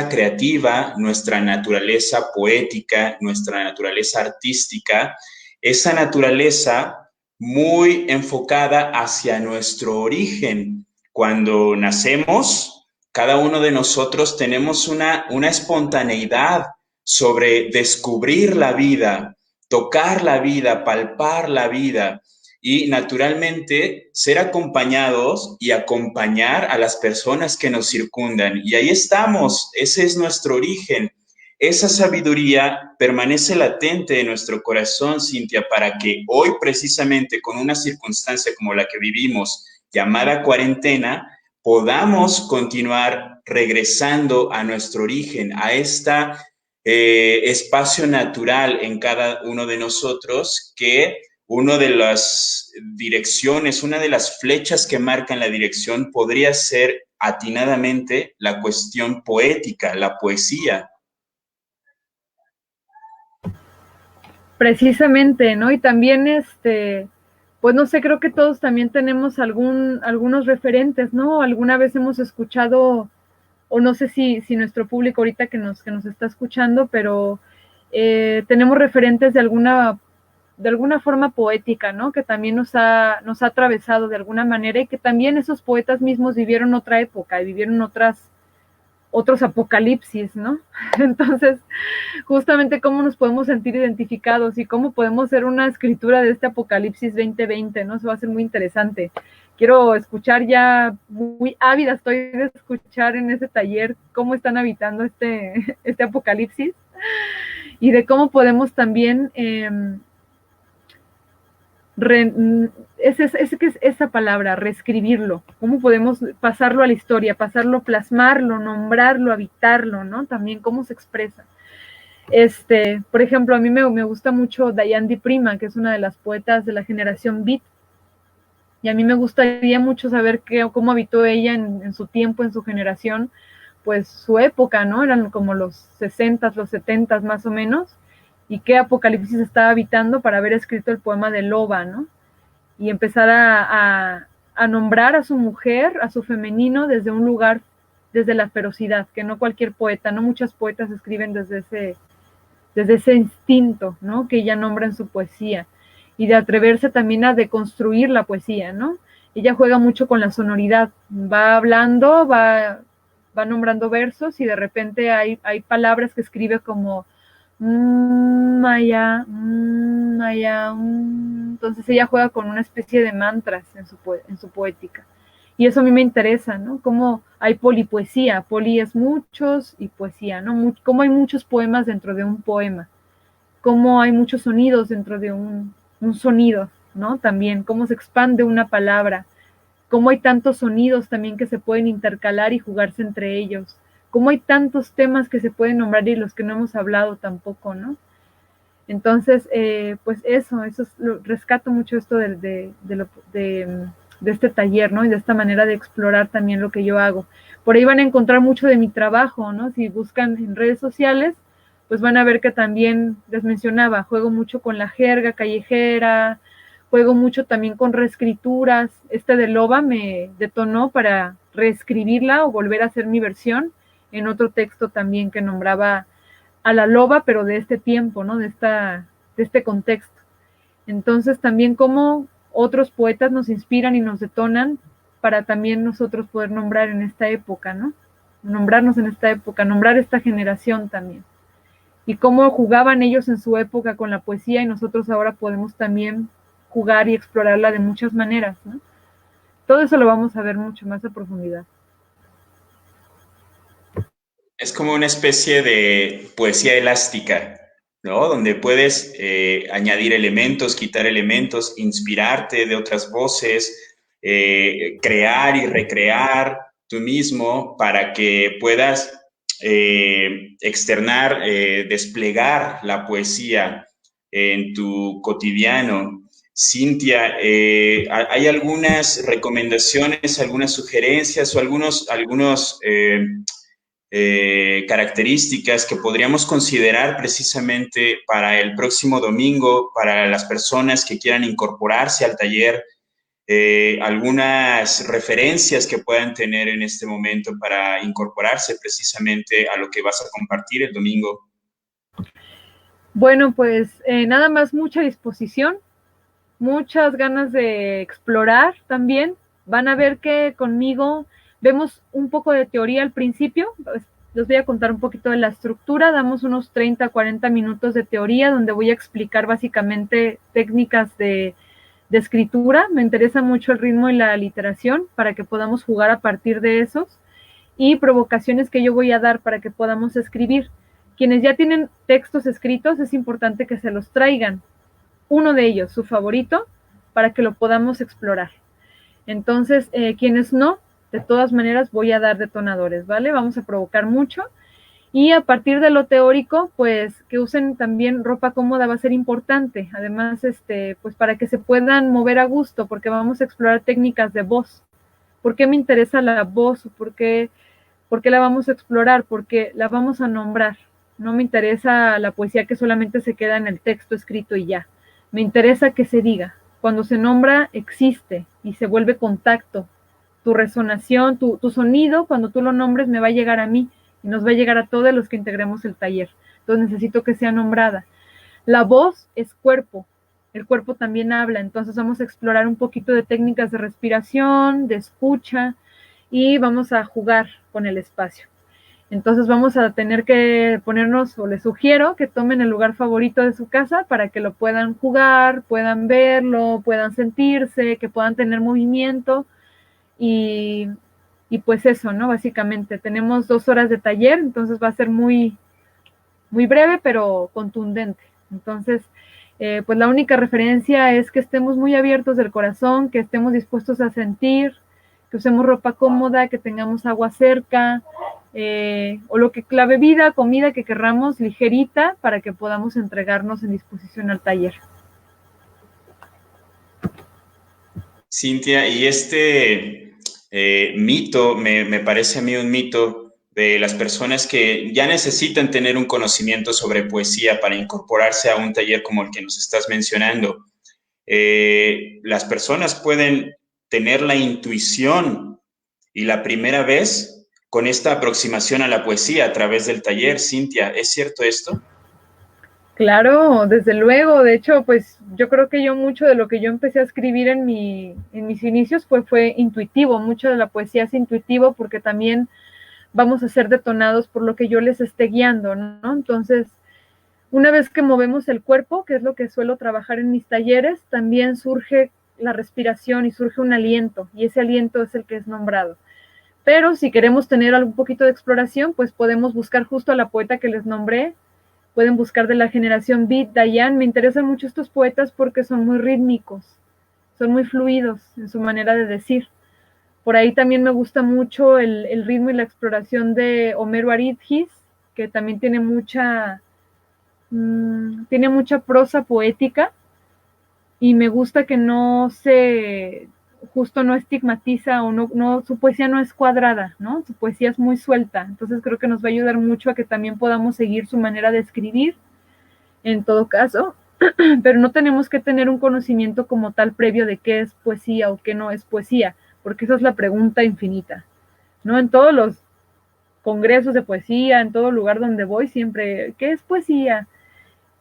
creativa, nuestra naturaleza poética, nuestra naturaleza artística, esa naturaleza muy enfocada hacia nuestro origen. Cuando nacemos, cada uno de nosotros tenemos una espontaneidad sobre descubrir la vida, tocar la vida, palpar la vida y naturalmente ser acompañados y acompañar a las personas que nos circundan. Y ahí estamos, ese es nuestro origen. Esa sabiduría permanece latente en nuestro corazón, Cintia, para que hoy precisamente con una circunstancia como la que vivimos, llamada cuarentena, podamos continuar regresando a nuestro origen, a esta espacio natural en cada uno de nosotros que una de las direcciones, una de las flechas que marcan la dirección podría ser atinadamente la cuestión poética, la poesía. Precisamente, ¿no? Y también, pues no sé, creo que todos también tenemos algunos referentes, ¿no? Alguna vez hemos escuchado, o no sé si nuestro público ahorita que nos está escuchando, pero tenemos referentes de alguna forma poética, ¿no? Que también nos ha atravesado de alguna manera y que también esos poetas mismos vivieron otra época y vivieron otros apocalipsis, ¿no? Entonces, justamente cómo nos podemos sentir identificados y cómo podemos ser una escritura de este apocalipsis 2020, ¿no? Eso va a ser muy interesante. Quiero escuchar ya, muy ávida estoy de escuchar en ese taller cómo están habitando este apocalipsis y de cómo podemos también esa palabra, reescribirlo, cómo podemos pasarlo a la historia, pasarlo, plasmarlo, nombrarlo, habitarlo, ¿no? También cómo se expresa. Por ejemplo, a mí me gusta mucho Diane Di Prima, que es una de las poetas de la generación Beat, y a mí me gustaría mucho saber cómo habitó ella en su tiempo, en su generación, pues su época, ¿no? Eran como los 60s, los 70s más o menos, y qué apocalipsis estaba habitando para haber escrito el poema de Loba, ¿no? Y empezar a nombrar a su mujer, a su femenino, desde un lugar, desde la ferocidad, que no cualquier poeta, no muchas poetas escriben desde ese instinto, ¿no? Que ella nombra en su poesía, y de atreverse también a deconstruir la poesía, ¿no? Ella juega mucho con la sonoridad, va hablando, va nombrando versos y de repente hay palabras que escribe como maya, maya, entonces ella juega con una especie de mantras en su poética. Y eso a mí me interesa, ¿no? Cómo hay polipoesía, poli es muchos y poesía, ¿no? Cómo hay muchos poemas dentro de un poema, cómo hay muchos sonidos dentro de un sonido, ¿no? También, cómo se expande una palabra, cómo hay tantos sonidos también que se pueden intercalar y jugarse entre ellos, cómo hay tantos temas que se pueden nombrar y los que no hemos hablado tampoco, ¿no? Entonces, pues rescato mucho esto de este taller, ¿no? Y de esta manera de explorar también lo que yo hago. Por ahí van a encontrar mucho de mi trabajo, ¿no? Si buscan en redes sociales, pues van a ver que también les mencionaba, juego mucho con la jerga callejera, juego mucho también con reescrituras. De Loba me detonó para reescribirla o volver a hacer mi versión en otro texto también que nombraba a la loba, pero de este tiempo, ¿no? De este contexto. Entonces también como otros poetas nos inspiran y nos detonan para también nosotros poder nombrar en esta época, ¿no? Nombrarnos en esta época, nombrar esta generación también. Y cómo jugaban ellos en su época con la poesía y nosotros ahora podemos también jugar y explorarla de muchas maneras, ¿no? Todo eso lo vamos a ver mucho más a profundidad. Es como una especie de poesía elástica. ¿no? Donde puedes añadir elementos, quitar elementos, inspirarte de otras voces, crear y recrear tú mismo para que puedas externar, desplegar la poesía en tu cotidiano. Cintia, ¿hay algunas recomendaciones, algunas sugerencias o algunos características que podríamos considerar precisamente para el próximo domingo, para las personas que quieran incorporarse al taller, algunas referencias que puedan tener en este momento para incorporarse precisamente a lo que vas a compartir el domingo? Bueno, pues nada más mucha disposición, muchas ganas de explorar también. Van a ver que conmigo vemos un poco de teoría al principio. Les voy a contar un poquito de la estructura. Damos unos 30, 40 minutos de teoría donde voy a explicar básicamente técnicas de escritura. Me interesa mucho el ritmo y la literación para que podamos jugar a partir de esos y provocaciones que yo voy a dar para que podamos escribir. Quienes ya tienen textos escritos, es importante que se los traigan. Uno de ellos, su favorito, para que lo podamos explorar. Entonces, quienes no, de todas maneras voy a dar detonadores, ¿vale? Vamos a provocar mucho. Y a partir de lo teórico, pues que usen también ropa cómoda va a ser importante. Además, pues para que se puedan mover a gusto, porque vamos a explorar técnicas de voz. ¿Por qué me interesa la voz? ¿Por qué la vamos a explorar? Porque la vamos a nombrar. No me interesa la poesía que solamente se queda en el texto escrito y ya. Me interesa que se diga. Cuando se nombra, existe y se vuelve contacto. Tu resonación, tu sonido, cuando tú lo nombres, me va a llegar a mí y nos va a llegar a todos los que integremos el taller. Entonces necesito que sea nombrada. La voz es cuerpo. El cuerpo también habla. Entonces vamos a explorar un poquito de técnicas de respiración, de escucha y vamos a jugar con el espacio. Entonces vamos a tener que ponernos, o les sugiero que tomen el lugar favorito de su casa para que lo puedan jugar, puedan verlo, puedan sentirse, que puedan tener movimiento y, y pues eso, ¿no? Básicamente tenemos 2 horas de taller, entonces va a ser muy, muy breve pero contundente. Entonces, pues la única referencia es que estemos muy abiertos del corazón, que estemos dispuestos a sentir, que usemos ropa cómoda, que tengamos agua cerca, o lo que la bebida, comida que querramos ligerita para que podamos entregarnos en disposición al taller. Cintia, y este mito, me parece a mí un mito de las personas que ya necesitan tener un conocimiento sobre poesía para incorporarse a un taller como el que nos estás mencionando. Las personas pueden tener la intuición y la primera vez con esta aproximación a la poesía a través del taller. Cintia, ¿es cierto esto? Claro, desde luego. De hecho, pues yo creo que yo mucho de lo que yo empecé a escribir en mis inicios fue intuitivo. Mucho de la poesía es intuitivo porque también vamos a ser detonados por lo que yo les esté guiando, ¿no? Entonces, una vez que movemos el cuerpo, que es lo que suelo trabajar en mis talleres, también surge la respiración y surge un aliento, y ese aliento es el que es nombrado. Pero si queremos tener algún poquito de exploración, pues podemos buscar justo a la poeta que les nombré, pueden buscar de la generación Beat, Dayan. Me interesan mucho estos poetas porque son muy rítmicos, son muy fluidos en su manera de decir. Por ahí también me gusta mucho el ritmo y la exploración de Homero Aridgis, que también tiene mucha prosa poética y me gusta que justo no estigmatiza o no, su poesía no es cuadrada, ¿no? Su poesía es muy suelta, entonces creo que nos va a ayudar mucho a que también podamos seguir su manera de escribir, en todo caso, pero no tenemos que tener un conocimiento como tal previo de qué es poesía o qué no es poesía, porque esa es la pregunta infinita, ¿no? En todos los congresos de poesía, en todo lugar donde voy, siempre, ¿qué es poesía?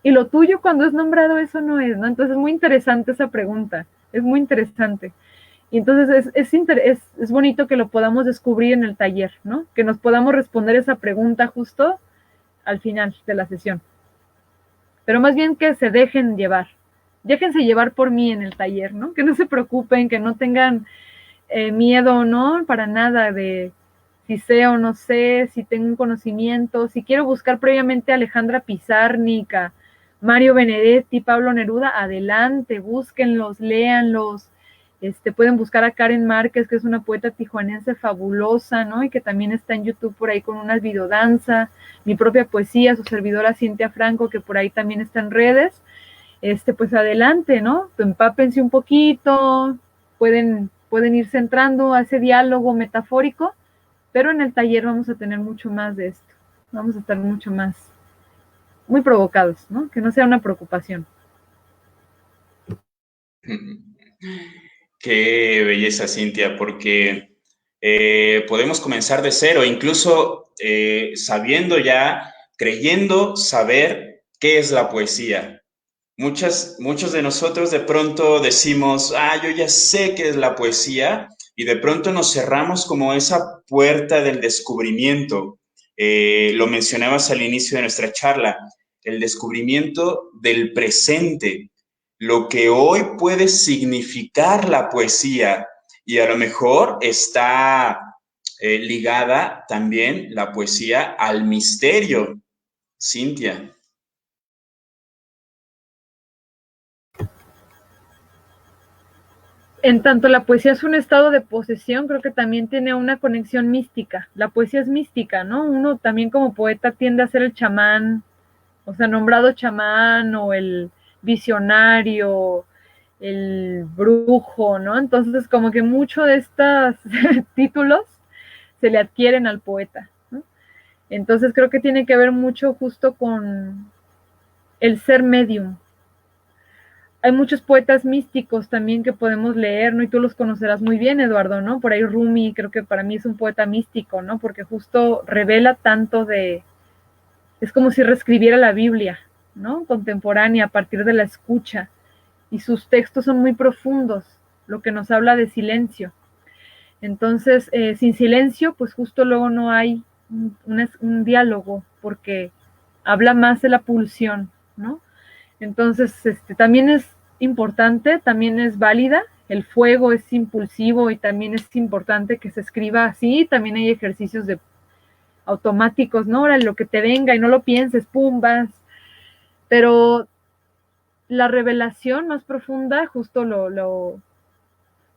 Y lo tuyo cuando es nombrado eso no es, ¿no? Entonces es muy interesante esa pregunta, es muy interesante. Y entonces es bonito que lo podamos descubrir en el taller, ¿no? Que nos podamos responder esa pregunta justo al final de la sesión. Pero más bien que se dejen llevar. Déjense llevar por mí en el taller, ¿no? Que no se preocupen, que no tengan miedo, ¿no? Para nada de si sé o no sé, si tengo un conocimiento, si quiero buscar previamente a Alejandra Pizarnik, Mario Benedetti, Pablo Neruda, adelante, búsquenlos, léanlos. Pueden buscar a Karen Márquez, que es una poeta tijuanense fabulosa, ¿no? Y que también está en YouTube por ahí con unas videodanza, mi propia poesía, su servidora Cintia Franco, que por ahí también está en redes. Pues adelante, ¿no? Empápense un poquito, pueden irse entrando a ese diálogo metafórico, pero en el taller vamos a tener mucho más de esto, vamos a estar mucho más, muy provocados, ¿no? Que no sea una preocupación. Qué belleza, Cintia, porque podemos comenzar de cero, incluso sabiendo ya, creyendo saber qué es la poesía. Muchos de nosotros de pronto decimos, yo ya sé qué es la poesía, y de pronto nos cerramos como esa puerta del descubrimiento. Lo mencionabas al inicio de nuestra charla, el descubrimiento del presente, lo que hoy puede significar la poesía, y a lo mejor está ligada también la poesía al misterio, Cintia. En tanto la poesía es un estado de posesión, creo que también tiene una conexión mística. La poesía es mística, ¿no? Uno también como poeta tiende a ser el chamán, o sea, nombrado chamán o el visionario, el brujo, ¿no? Entonces, como que mucho de estos títulos se le adquieren al poeta, ¿no? Entonces, creo que tiene que ver mucho justo con el ser medium. Hay muchos poetas místicos también que podemos leer, ¿no? Y tú los conocerás muy bien, Eduardo, ¿no? Por ahí Rumi, creo que para mí es un poeta místico, ¿no? Porque justo revela tanto de... Es como si reescribiera la Biblia, ¿no? Contemporánea, a partir de la escucha. Y sus textos son muy profundos, lo que nos habla de silencio. Entonces, sin silencio, pues justo luego no hay un diálogo, porque habla más de la pulsión, ¿no? Entonces, también es importante, también es válida, el fuego es impulsivo y también es importante que se escriba así, también hay ejercicios de automáticos, ¿no? Ahora lo que te venga y no lo pienses, pum, vas. Pero la revelación más profunda, justo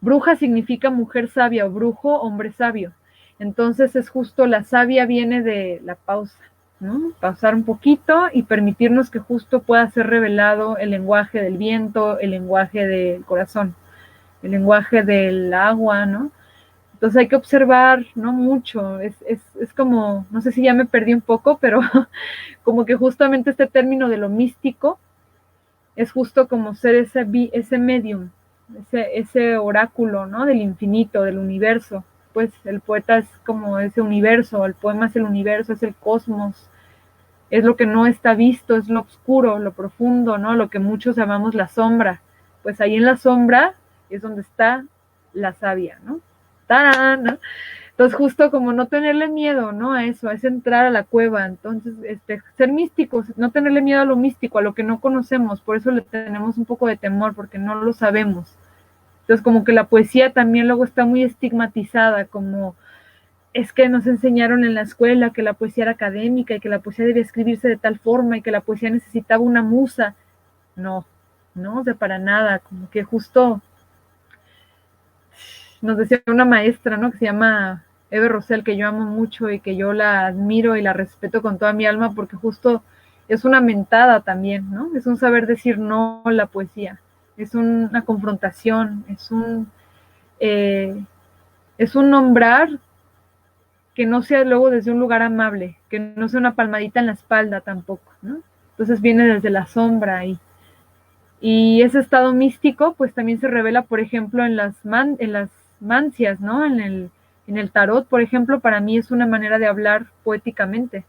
bruja significa mujer sabia o brujo, hombre sabio. Entonces es justo la sabia viene de la pausa, ¿no? Pausar un poquito y permitirnos que justo pueda ser revelado el lenguaje del viento, el lenguaje del corazón, el lenguaje del agua, ¿no? Entonces hay que observar, ¿no? Mucho. Es como, no sé si ya me perdí un poco, pero como que justamente este término de lo místico es justo como ser ese medium, ese oráculo, ¿no? Del infinito, del universo. Pues el poeta es como ese universo, el poema es el universo, es el cosmos, es lo que no está visto, es lo oscuro, lo profundo, ¿no? Lo que muchos llamamos la sombra. Pues ahí en la sombra es donde está la savia, ¿no? ¡Tarán! ¿No? Entonces, justo como no tenerle miedo, ¿no? A eso, es entrar a la cueva. Entonces, ser místicos, no tenerle miedo a lo místico, a lo que no conocemos. Por eso le tenemos un poco de temor, porque no lo sabemos. Entonces, como que la poesía también luego está muy estigmatizada, como es que nos enseñaron en la escuela que la poesía era académica y que la poesía debía escribirse de tal forma y que la poesía necesitaba una musa. No, no, o sea, para nada. Como que justo nos decía una maestra, ¿no? Que se llama Eve Rosell, que yo amo mucho y que yo la admiro y la respeto con toda mi alma, porque justo es una mentada también, ¿no? Es un saber decir no a la poesía, es una confrontación, es un nombrar que no sea luego desde un lugar amable, que no sea una palmadita en la espalda tampoco, ¿no? Entonces viene desde la sombra y ese estado místico pues también se revela, por ejemplo, en las mancias, ¿no? En el tarot, por ejemplo, para mí es una manera de hablar poéticamente,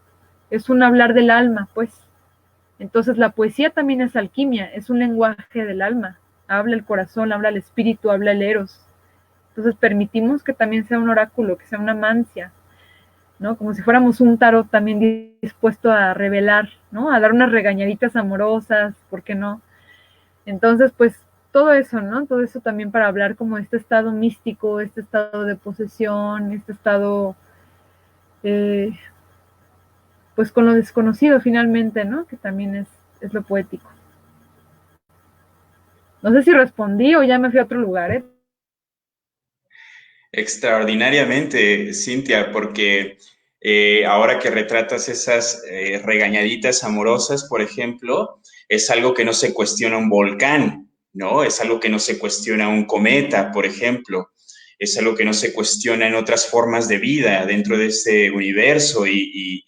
es un hablar del alma, pues. Entonces la poesía también es alquimia, es un lenguaje del alma, habla el corazón, habla el espíritu, habla el eros. Entonces permitimos que también sea un oráculo, que sea una mancia, ¿no? Como si fuéramos un tarot también dispuesto a revelar, ¿no? A dar unas regañaditas amorosas, ¿por qué no? Entonces, pues todo eso, ¿no? Todo eso también para hablar como este estado místico, este estado de posesión, este estado, eh, pues con lo desconocido finalmente, ¿no? Que también es es lo poético. No sé si respondí o ya me fui a otro lugar, ¿eh? Extraordinariamente, Cintia, porque ahora que retratas esas regañaditas amorosas, por ejemplo, es algo que no se cuestiona un volcán, ¿no? Es algo que no se cuestiona un cometa, por ejemplo. Es algo que no se cuestiona en otras formas de vida dentro de este universo y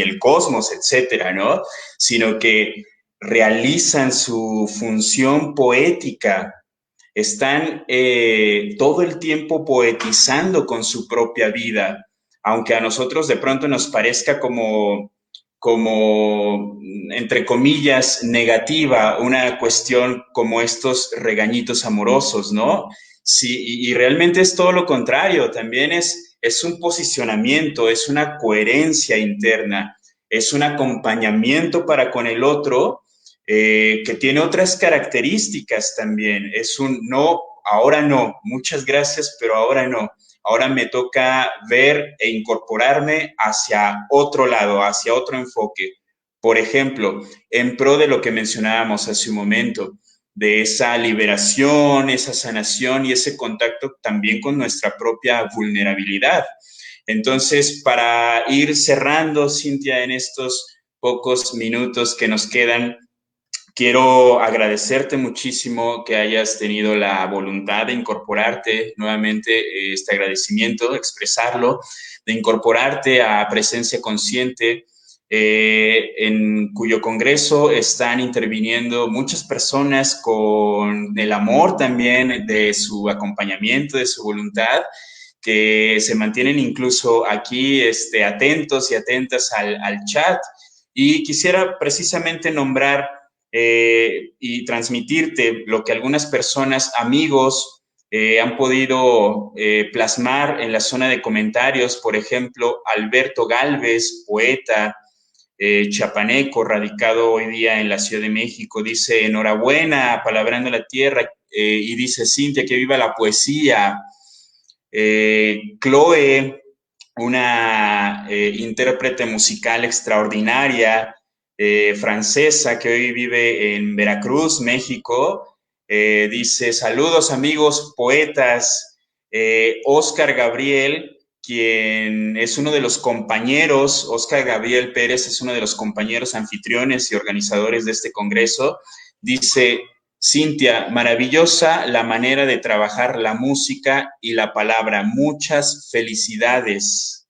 el cosmos, etcétera, ¿no? Sino que realizan su función poética, están todo el tiempo poetizando con su propia vida, aunque a nosotros de pronto nos parezca como, entre comillas, negativa una cuestión como estos regañitos amorosos, ¿no? Sí, y realmente es todo lo contrario, también es un posicionamiento, es una coherencia interna, es un acompañamiento para con el otro, que tiene otras características también. Es un no, ahora no, muchas gracias, pero ahora no. Ahora me toca ver e incorporarme hacia otro lado, hacia otro enfoque. Por ejemplo, en pro de lo que mencionábamos hace un momento, de esa liberación, esa sanación y ese contacto también con nuestra propia vulnerabilidad. Entonces, para ir cerrando, Cintia, en estos pocos minutos que nos quedan, quiero agradecerte muchísimo que hayas tenido la voluntad de incorporarte nuevamente, este agradecimiento, expresarlo, de incorporarte a Presencia Consciente, en cuyo congreso están interviniendo muchas personas con el amor también de su acompañamiento, de su voluntad, que se mantienen incluso aquí atentos y atentas al chat. Y quisiera precisamente nombrar y transmitirte lo que algunas personas, amigos, han podido plasmar en la zona de comentarios. Por ejemplo, Alberto Galvez, poeta chapaneco, radicado hoy día en la Ciudad de México, dice: enhorabuena, palabrando la tierra, y dice: Cintia, que viva la poesía. Chloe, una intérprete musical extraordinaria, francesa, que hoy vive en Veracruz, México, dice: saludos amigos poetas. Oscar Gabriel, quien es uno de los compañeros, Oscar Gabriel Pérez es uno de los compañeros anfitriones y organizadores de este congreso, dice: Cintia, maravillosa la manera de trabajar la música y la palabra. Muchas felicidades.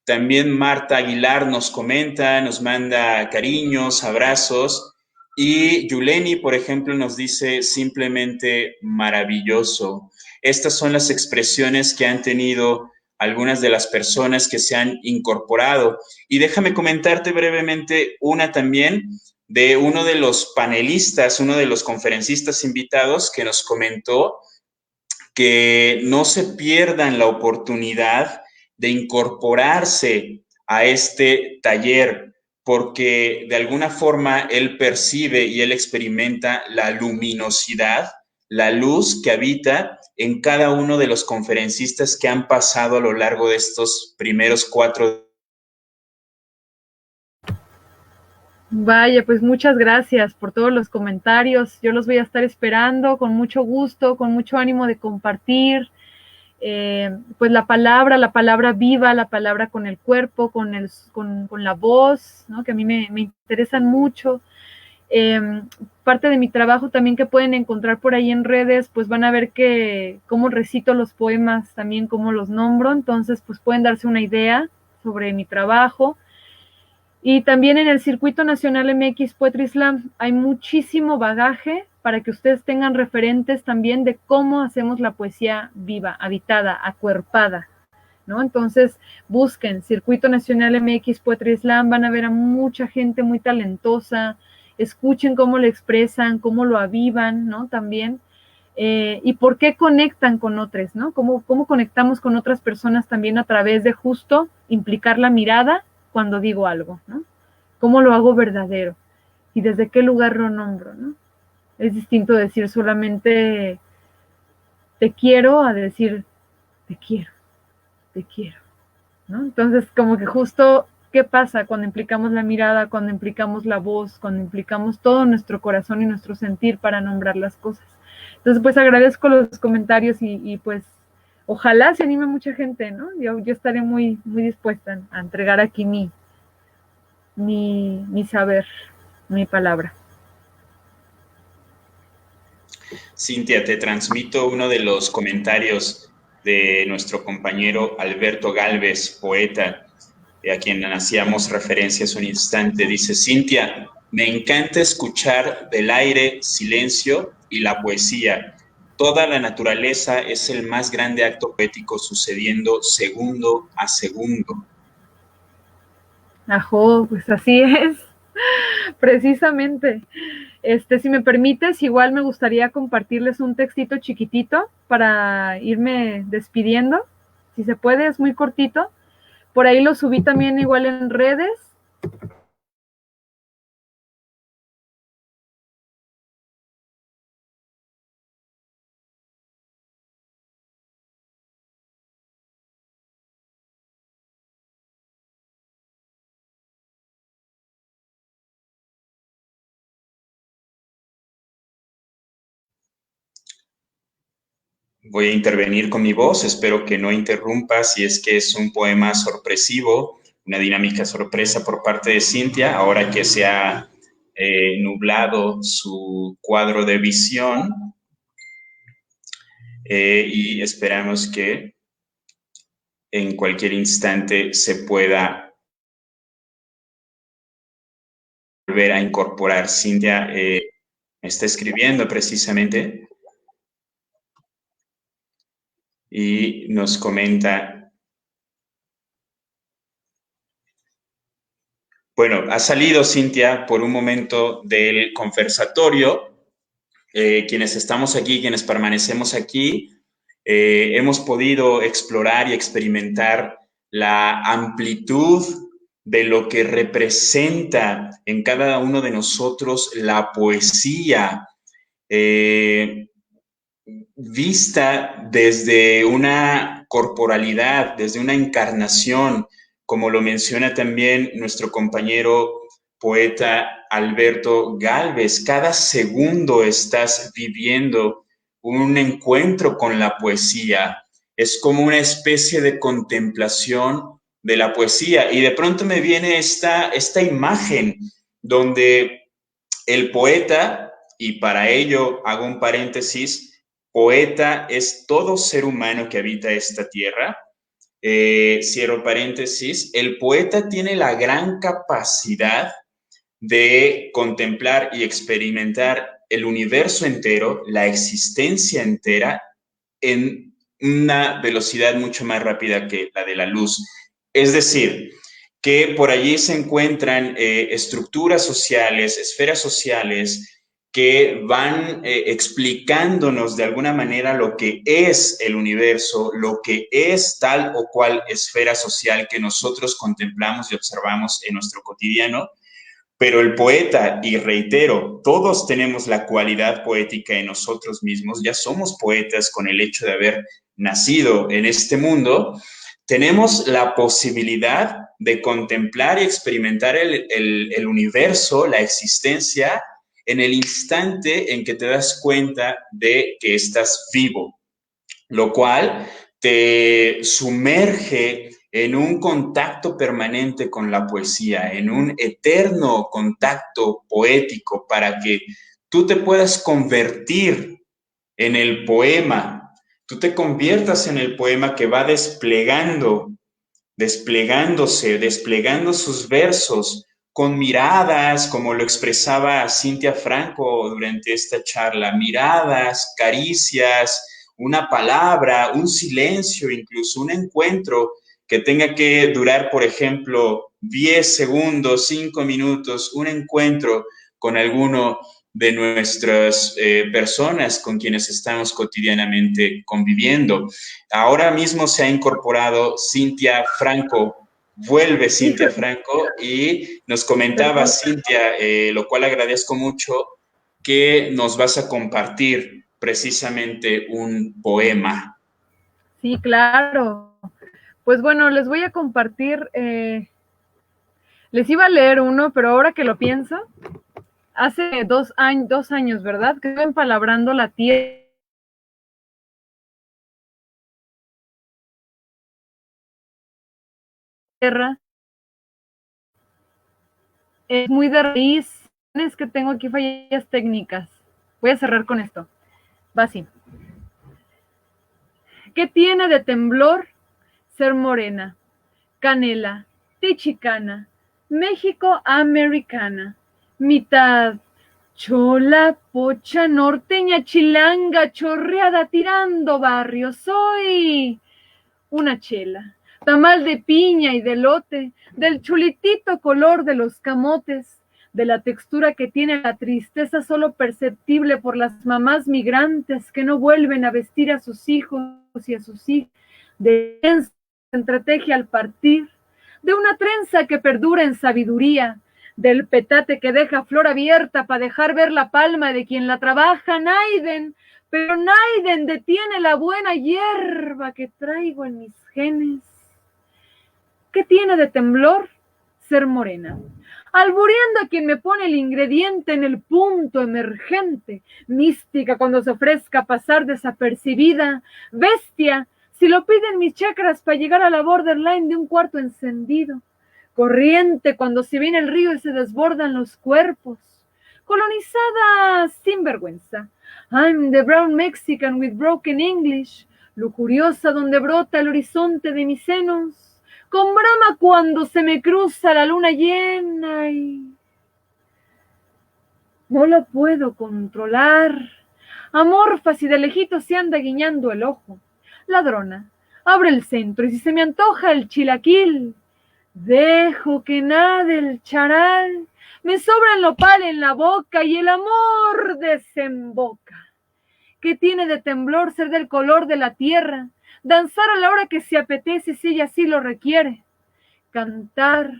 También Marta Aguilar nos comenta, nos manda cariños, abrazos. Y Yuleni, por ejemplo, nos dice simplemente maravilloso. Estas son las expresiones que han tenido algunas de las personas que se han incorporado. Y déjame comentarte brevemente una también de uno de los panelistas, uno de los conferencistas invitados, que nos comentó que no se pierdan la oportunidad de incorporarse a este taller, porque de alguna forma él percibe y él experimenta la luminosidad, la luz que habita en cada uno de los conferencistas que han pasado a lo largo de estos primeros 4. Vaya, pues muchas gracias por todos los comentarios. Yo los voy a estar esperando con mucho gusto, con mucho ánimo de compartir. Pues la palabra viva, la palabra con el cuerpo, con la voz, ¿no? Que a mí me interesan mucho. Parte de mi trabajo también que pueden encontrar por ahí en redes, pues van a ver que cómo recito los poemas, también cómo los nombro, entonces pues pueden darse una idea sobre mi trabajo. Y también en el Circuito Nacional MX Poetry Slam hay muchísimo bagaje para que ustedes tengan referentes también de cómo hacemos la poesía viva, habitada, acuerpada, ¿no? Entonces, busquen Circuito Nacional MX Poetry Slam, van a ver a mucha gente muy talentosa, escuchen cómo lo expresan, cómo lo avivan, ¿no? También. Y por qué conectan con otros, ¿no? ¿Cómo conectamos con otras personas también a través de justo implicar la mirada cuando digo algo, ¿no? ¿Cómo lo hago verdadero? ¿Y desde qué lugar lo nombro, no? Es distinto decir solamente te quiero a decir te quiero, ¿no? Entonces, como que justo ¿qué pasa cuando implicamos la mirada, cuando implicamos la voz, cuando implicamos todo nuestro corazón y nuestro sentir para nombrar las cosas? Entonces, pues agradezco los comentarios y pues ojalá se anime mucha gente, ¿no? Yo estaré muy, muy dispuesta a entregar aquí mi saber, mi palabra. Cintia, te transmito uno de los comentarios de nuestro compañero Alberto Galvez, poeta, a quien hacíamos referencia hace un instante. Dice: Cintia, me encanta escuchar del aire, silencio y la poesía. Toda la naturaleza es el más grande acto poético sucediendo segundo a segundo. Ajo, pues así es, precisamente. Si me permites, igual me gustaría compartirles un textito chiquitito para irme despidiendo. Si se puede, es muy cortito. Por ahí lo subí también igual en redes. Voy a intervenir con mi voz, espero que no interrumpa si es que es un poema sorpresivo, una dinámica sorpresa por parte de Cintia, ahora que se ha nublado su cuadro de visión, y esperamos que en cualquier instante se pueda volver a incorporar. Cintia me está escribiendo precisamente y nos comenta: bueno, ha salido Cintia por un momento del conversatorio. Quienes estamos aquí, quienes permanecemos aquí, hemos podido explorar y experimentar la amplitud de lo que representa en cada uno de nosotros la poesía, vista desde una corporalidad, desde una encarnación, como lo menciona también nuestro compañero poeta Alberto Galvez. Cada segundo estás viviendo un encuentro con la poesía. Es como una especie de contemplación de la poesía. Y de pronto me viene esta imagen donde el poeta, y para ello hago un paréntesis, poeta es todo ser humano que habita esta tierra. Cierro paréntesis, el poeta tiene la gran capacidad de contemplar y experimentar el universo entero, la existencia entera, en una velocidad mucho más rápida que la de la luz. Es decir, que por allí se encuentran estructuras sociales, esferas sociales, que van explicándonos de alguna manera lo que es el universo, lo que es tal o cual esfera social que nosotros contemplamos y observamos en nuestro cotidiano. Pero el poeta, y reitero, todos tenemos la cualidad poética en nosotros mismos, ya somos poetas con el hecho de haber nacido en este mundo, tenemos la posibilidad de contemplar y experimentar el universo, la existencia, en el instante en que te das cuenta de que estás vivo, lo cual te sumerge en un contacto permanente con la poesía, en un eterno contacto poético para que tú te puedas convertir en el poema, tú te conviertas en el poema que va desplegando sus versos con miradas, como lo expresaba Cintia Franco durante esta charla, miradas, caricias, una palabra, un silencio, incluso un encuentro que tenga que durar, por ejemplo, 10 segundos, 5 minutos, un encuentro con alguno de nuestras personas con quienes estamos cotidianamente conviviendo. Ahora mismo se ha incorporado Cintia Franco, vuelve Cintia Franco y nos comentaba Cintia, lo cual agradezco mucho, que nos vas a compartir precisamente un poema. Sí, claro. Pues bueno, les voy a compartir Les iba a leer uno, pero ahora que lo pienso, hace 2 años, ¿verdad? Que estuve empalabrando la tierra. Es muy de raíz. Es que tengo aquí fallas técnicas. Voy a cerrar con esto. Va así. ¿Qué tiene de temblor ser morena? Canela, tichicana, México americana, mitad chola, pocha, norteña, chilanga, chorreada, tirando barrio. Soy una chela, tamal de piña y de elote, del chulitito color de los camotes, de la textura que tiene la tristeza solo perceptible por las mamás migrantes que no vuelven a vestir a sus hijos y a sus hijas, de entreteje al partir, de una trenza que perdura en sabiduría, del petate que deja flor abierta para dejar ver la palma de quien la trabaja, Naiden, pero Naiden detiene la buena hierba que traigo en mis genes. ¿Qué tiene de temblor ser morena? Albureando a quien me pone el ingrediente en el punto emergente, mística cuando se ofrezca pasar desapercibida, bestia si lo piden mis chakras para llegar a la borderline de un cuarto encendido, corriente cuando se viene el río y se desbordan los cuerpos, colonizada sin vergüenza. I'm the brown Mexican with broken English, lujuriosa donde brota el horizonte de mis senos, con brama cuando se me cruza la luna llena y no la puedo controlar. Amorfa si de lejito se anda guiñando el ojo. Ladrona, abre el centro y si se me antoja el chilaquil, dejo que nade el charal, me sobra el nopal en la boca y el amor desemboca. ¿Qué tiene de temblor ser del color de la tierra? Danzar a la hora que se apetece si ella así lo requiere. Cantar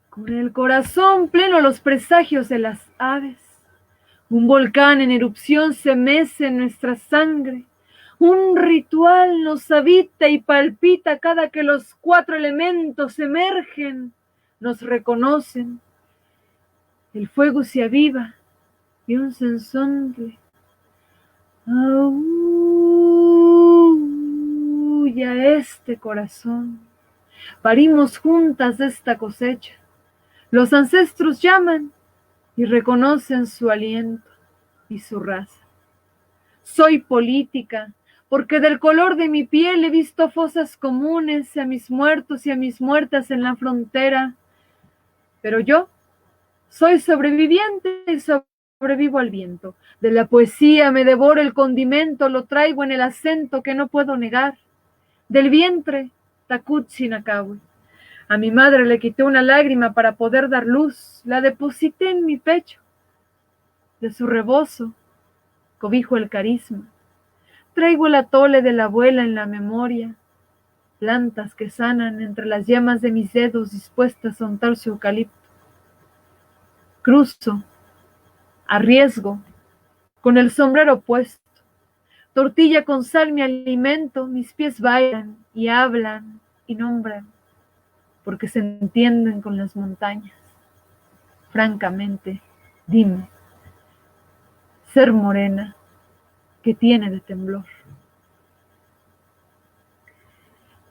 con el corazón pleno los presagios de las aves. Un volcán en erupción se mece en nuestra sangre. Un ritual nos habita y palpita cada que los 4 elementos emergen, nos reconocen. El fuego se aviva y un sensontle aúlla este corazón. Parimos juntas de esta cosecha. Los ancestros llaman y reconocen su aliento y su raza. Soy política, porque del color de mi piel he visto fosas comunes a mis muertos y a mis muertas en la frontera. Pero yo soy sobreviviente y sobrevivo al viento. De la poesía me devoro el condimento, lo traigo en el acento que no puedo negar. Del vientre, Takutsinakawi. A mi madre le quité una lágrima para poder dar luz, la deposité en mi pecho. De su rebozo cobijo el carisma. Traigo el atole de la abuela en la memoria, plantas que sanan entre las yemas de mis dedos dispuestas a untar su eucalipto. Cruzo, arriesgo, con el sombrero puesto, tortilla con sal mi alimento, mis pies bailan y hablan y nombran, porque se entienden con las montañas. Francamente, dime, ser morena, ¿qué tiene de temblor?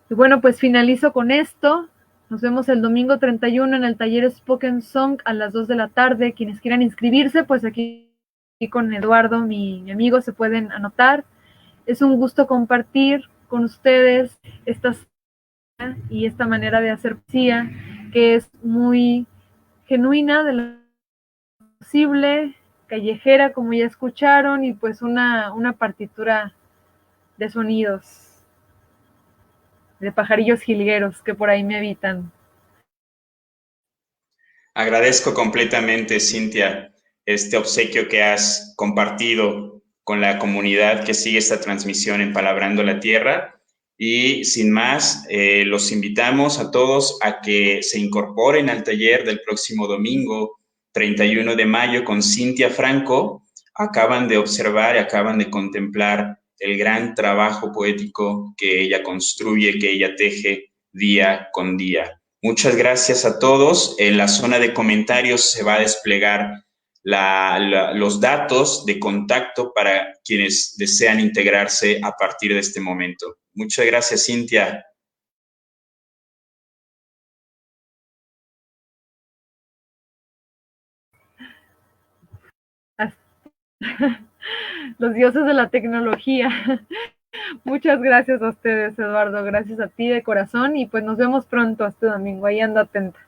Y bueno, pues finalizo con esto. Nos vemos el domingo 31 en el taller Spoken Song a las 2 de la tarde. Quienes quieran inscribirse, pues aquí con Eduardo, mi amigo, se pueden anotar. Es un gusto compartir con ustedes esta manera de hacer poesía, que es muy genuina, de lo posible, callejera, como ya escucharon, y pues una partitura de sonidos, de pajarillos jilgueros que por ahí me habitan. Agradezco completamente, Cintia, este obsequio que has compartido con la comunidad que sigue esta transmisión en Palabrando la Tierra. Y sin más, los invitamos a todos a que se incorporen al taller del próximo domingo 31 de mayo con Cintia Franco. Acaban de observar y acaban de contemplar el gran trabajo poético que ella construye, que ella teje día con día. Muchas gracias a todos. En la zona de comentarios se va a desplegar los datos de contacto para quienes desean integrarse a partir de este momento. Muchas gracias, Cintia. Los dioses de la tecnología. Muchas gracias a ustedes, Eduardo. Gracias a ti de corazón y pues nos vemos pronto este domingo. Ahí anda atenta.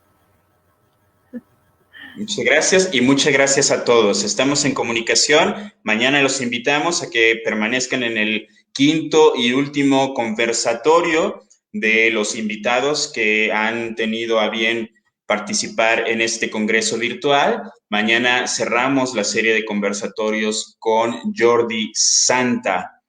Muchas gracias y muchas gracias a todos. Estamos en comunicación. Mañana los invitamos a que permanezcan en el quinto y último conversatorio de los invitados que han tenido a bien participar en este congreso virtual. Mañana cerramos la serie de conversatorios con Jordi Santa.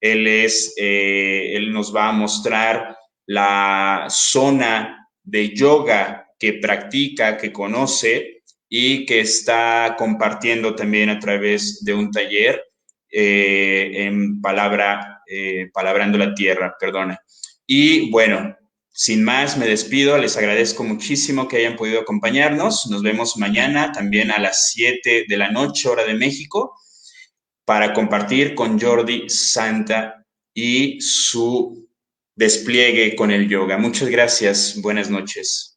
Él nos va a mostrar la zona de yoga que practica, que conoce y que está compartiendo también a través de un taller en Palabrando la Tierra, perdona. Y bueno, sin más, me despido. Les agradezco muchísimo que hayan podido acompañarnos. Nos vemos mañana también a las 7 de la noche, hora de México, para compartir con Jordi Santa y su despliegue con el yoga. Muchas gracias. Buenas noches.